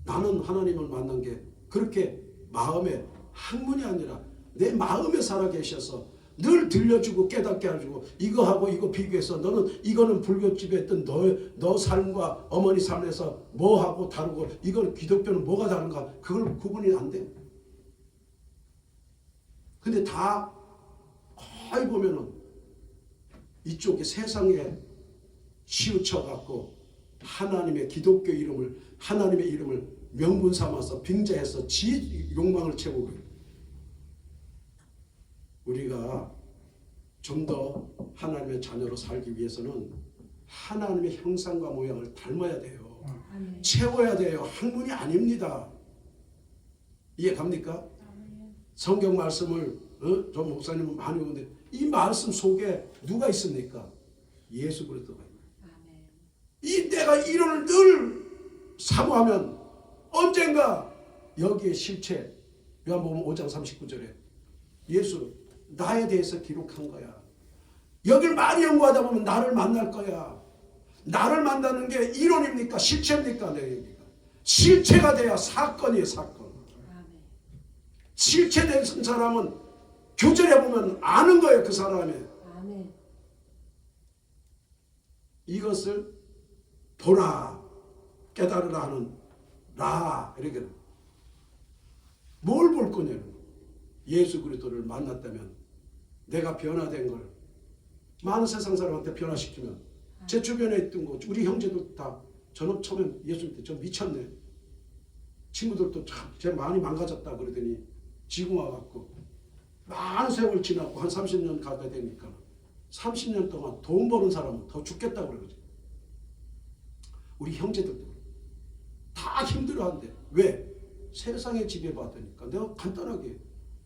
Speaker 2: 나는 하나님을 만난 게 그렇게 마음에 학문이 아니라 내 마음에 살아 계셔서 늘 들려주고 깨닫게 해주고 이거하고 이거 비교해서 너는 이거는 불교집에 했던 너 삶과 어머니 삶에서 뭐하고 다르고 이건 기독교는 뭐가 다른가 그걸 구분이 안 돼. 근데 다 거의 보면은 이쪽에 세상에 치우쳐갖고 하나님의 기독교 이름을 하나님의 이름을 명분 삼아서 빙자해서 지 욕망을 채우고 우리가 좀 더 하나님의 자녀로 살기 위해서는 하나님의 형상과 모양을 닮아야 돼요. 채워야 돼요. 학문이 아닙니다. 이해 갑니까? 성경 말씀을 좀 목사님은 많이 오는데 이 말씀 속에 누가 있습니까? 예수 그리스도가 있습니다. 이 내가 이론을 늘 사모하면 언젠가 여기에 실체 요한복음 5장 39절에 예수 나에 대해서 기록한 거야. 여길 많이 연구하다 보면 나를 만날 거야. 나를 만나는 게 이론입니까? 실체입니까? 내 얘기가. 실체가 돼야 사건이에요. 사건. 실체된 사람은 교절해보면 아는 거예요. 그 사람이. 이것을 보라 깨달으라 하는 라 이렇게 뭘 볼 거냐는 예수 그리스도를 만났다면 내가 변화된 걸 많은 세상 사람한테 변화시키면 제 주변에 있던 거 우리 형제들 다 저는 처음엔 예수 때 저 미쳤네. 친구들도 참 쟤 많이 망가졌다 그러더니 지금 와갖고 많은 세월 지나고 한 30년 가다 되니까 30년 동안 돈 버는 사람은 더 죽겠다고 그러지. 우리 형제들도 다 힘들어한대. 왜? 세상에 지배받으니까. 내가 간단하게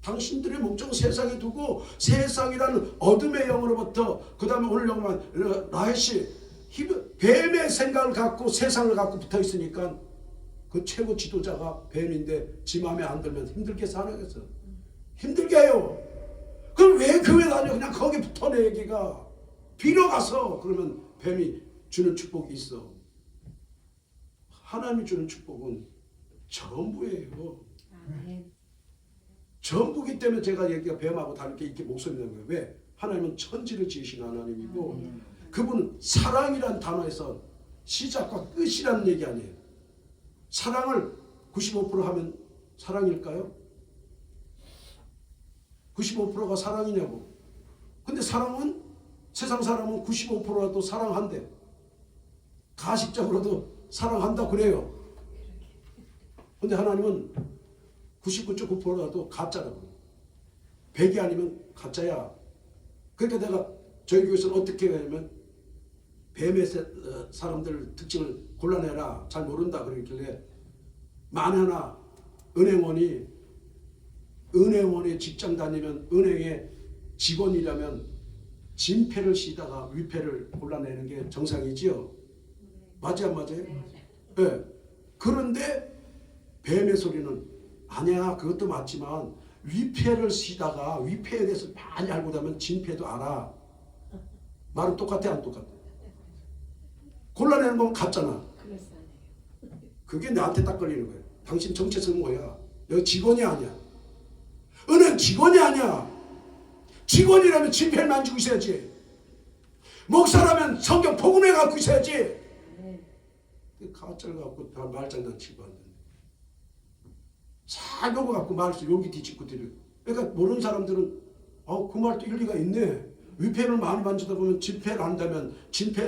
Speaker 2: 당신들의 목적은 세상에 두고 세상이라는 어둠의 영으로부터 그 다음에 오늘 영만 라헬씨 뱀의 생각을 갖고 세상을 갖고 붙어 있으니까 그 최고 지도자가 뱀인데 지 마음에 안 들면 힘들게 살아겠어. 힘들게 해요. 그럼 왜 교회 다녀? 그냥 거기 붙어 내 얘기가. 빌어 가서 그러면 뱀이 주는 축복이 있어. 하나님이 주는 축복은 전부예요. 전부기 때문에 제가 얘기가 뱀하고 다르게 이렇게 목소리 내는 거예요. 왜? 하나님은 천지를 지으신 하나님이고 그분은 사랑이란 단어에서 시작과 끝이라는 얘기 아니에요. 사랑을 95% 하면 사랑일까요? 95%가 사랑이냐고. 근데 사랑은 세상 사람은 95%라도 사랑한대. 가식적으로도 사랑한다 그래요. 근데 하나님은 99.9%라도 가짜라고. 100이 아니면 가짜야. 그러니까 내가 저희 교회에서는 어떻게 하냐면 뱀의 사람들 특징을 골라내라. 잘 모른다 그러길래 만에 하나 은행원에 직장 다니면 은행의 직원이라면 진패를 시다가 위패를 골라내는 게 정상이지요. 맞아요, 안 맞아요? 네. 그런데 뱀의 소리는 아니야, 그것도 맞지만 위패를 시다가 위패에 대해서 많이 알고 나면 진패도 알아. 말은 똑같아, 안 똑같아? 골라내는 건 같잖아. 그게 나한테 딱 걸리는 거예요. 당신 정체성은 뭐야? 여기 직원이 아니야. 은행 직원이 아니야. 직원이라면 진패를 만지고 있어야지. 목사라면 성경 복음을 갖고 있어야지. 가짜를 갖고 다 말장난 치고 하는데 잘 먹어갖고 말씀 용기 뒤집고 들여. 그러니까 모르는 사람들은 그 말도 일리가 있네. 위패를 많이 만지다 보면 진패를 한다면 진패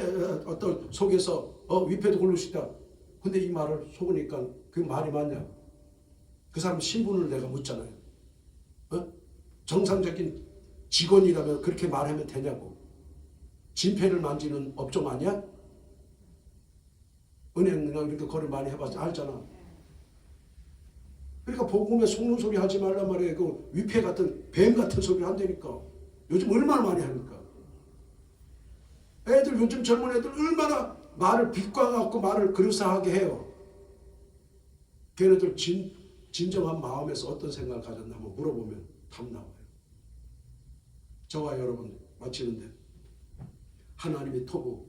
Speaker 2: 어떤 속에서 위패도 고를 수 있다. 근데 이 말을 속으니까 그 말이 맞냐? 그 사람 신분을 내가 묻잖아요. 정상적인 직원이라면 그렇게 말하면 되냐고. 진패를 만지는 업종 아니야? 은행이나 이렇게 거래 많이 해봐서 알잖아. 그러니까 복음에 속는 소리 하지 말란 말이에요. 그 위패 같은 뱀 같은 소리를 한다니까. 요즘 얼마나 많이 하니까. 애들 요즘 젊은 애들 얼마나 말을 비꼬아갖고 말을 그릇사하게 해요. 걔네들 진정한 마음에서 어떤 생각을 가졌나 한번 물어보면 답 나와요. 저와 여러분 마치는데 하나님이 토부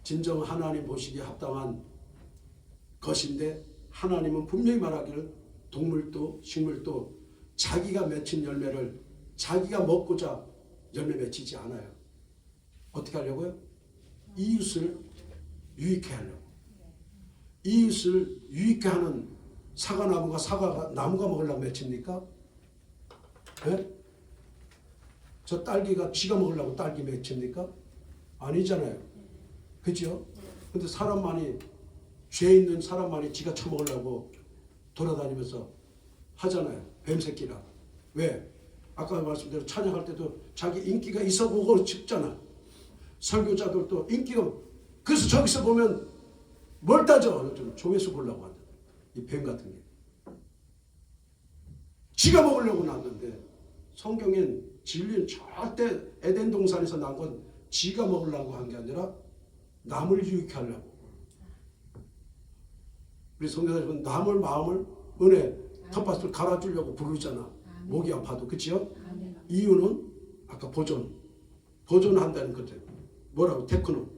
Speaker 2: 진정 하나님 보시기에 합당한 것인데 하나님은 분명히 말하기를 동물도 식물도 자기가 맺힌 열매를 자기가 먹고자 열매 맺히지 않아요. 어떻게 하려고요? 이웃을 유익해 하려고. 이웃을 유익해 하는 사과나무가 나무가 먹으려고 맺힙니까? 네? 저 딸기가 쥐가 먹으려고 딸기 맺힙니까? 아니잖아요. 그죠? 근데 사람만이 죄 있는 사람만이 지가 처먹으려고 돌아다니면서 하잖아요. 뱀새끼라. 왜? 아까 말씀대로 찬양할 때도 자기 인기가 있어 보고 싶잖아. 설교자들도 인기가. 그래서 저기서 보면 뭘 따져? 조회수 보려고 한다. 이 뱀 같은 게. 지가 먹으려고 났는데 성경엔 진리는 절대 에덴 동산에서 난 건 지가 먹으려고 한 게 아니라 남을 유익해 하려고. 우리 성경에서는 남을 마음을 은혜 텃밭을 갈아주려고 부르잖아. 목이 아파도. 그치요? 이유는 아까 보존한다는 거죠. 뭐라고? 테크노.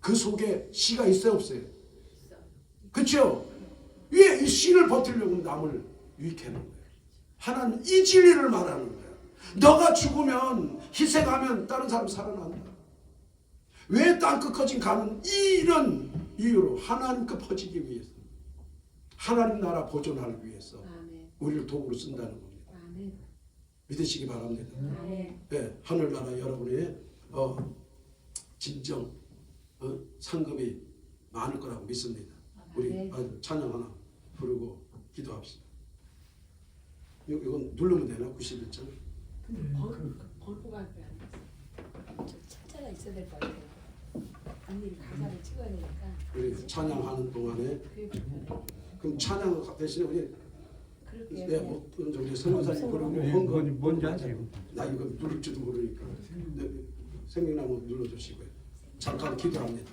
Speaker 2: 그 속에 씨가 있어요 없어요? 그치요? 왜 이 씨를 버티려고 남을 유익해 하는 거예요? 하나는 이 진리를 말하는 거예요. 너가 죽으면 희생하면 다른 사람 살아난다. 왜 땅끝까지 가는 이런 이유로 하나님께 퍼지기 위해서 하나님 나라 보존하기 위해서 우리를 도구로 쓴다는 겁니다. 믿으시기 바랍니다. 네, 하늘나라 여러분의 진정 상급이 많을 거라고 믿습니다. 우리 찬양 하나 부르고 기도합시다. 이건 누르면 되나? 91점?
Speaker 4: 걸고 갈 거야. 차차가 있어야 될 것 같아요. 언니 가사를 찍어야 되니까.
Speaker 2: 우리 찬양하는 동안에 그럼 찬양 대신에 우리
Speaker 4: 그렇게
Speaker 2: 우리 선교사님 부르고
Speaker 3: 뭔지 아세요?
Speaker 2: 나 이거 누를지도 모르니까 생명나무 눌러주시고요. 잠깐 기도합니다.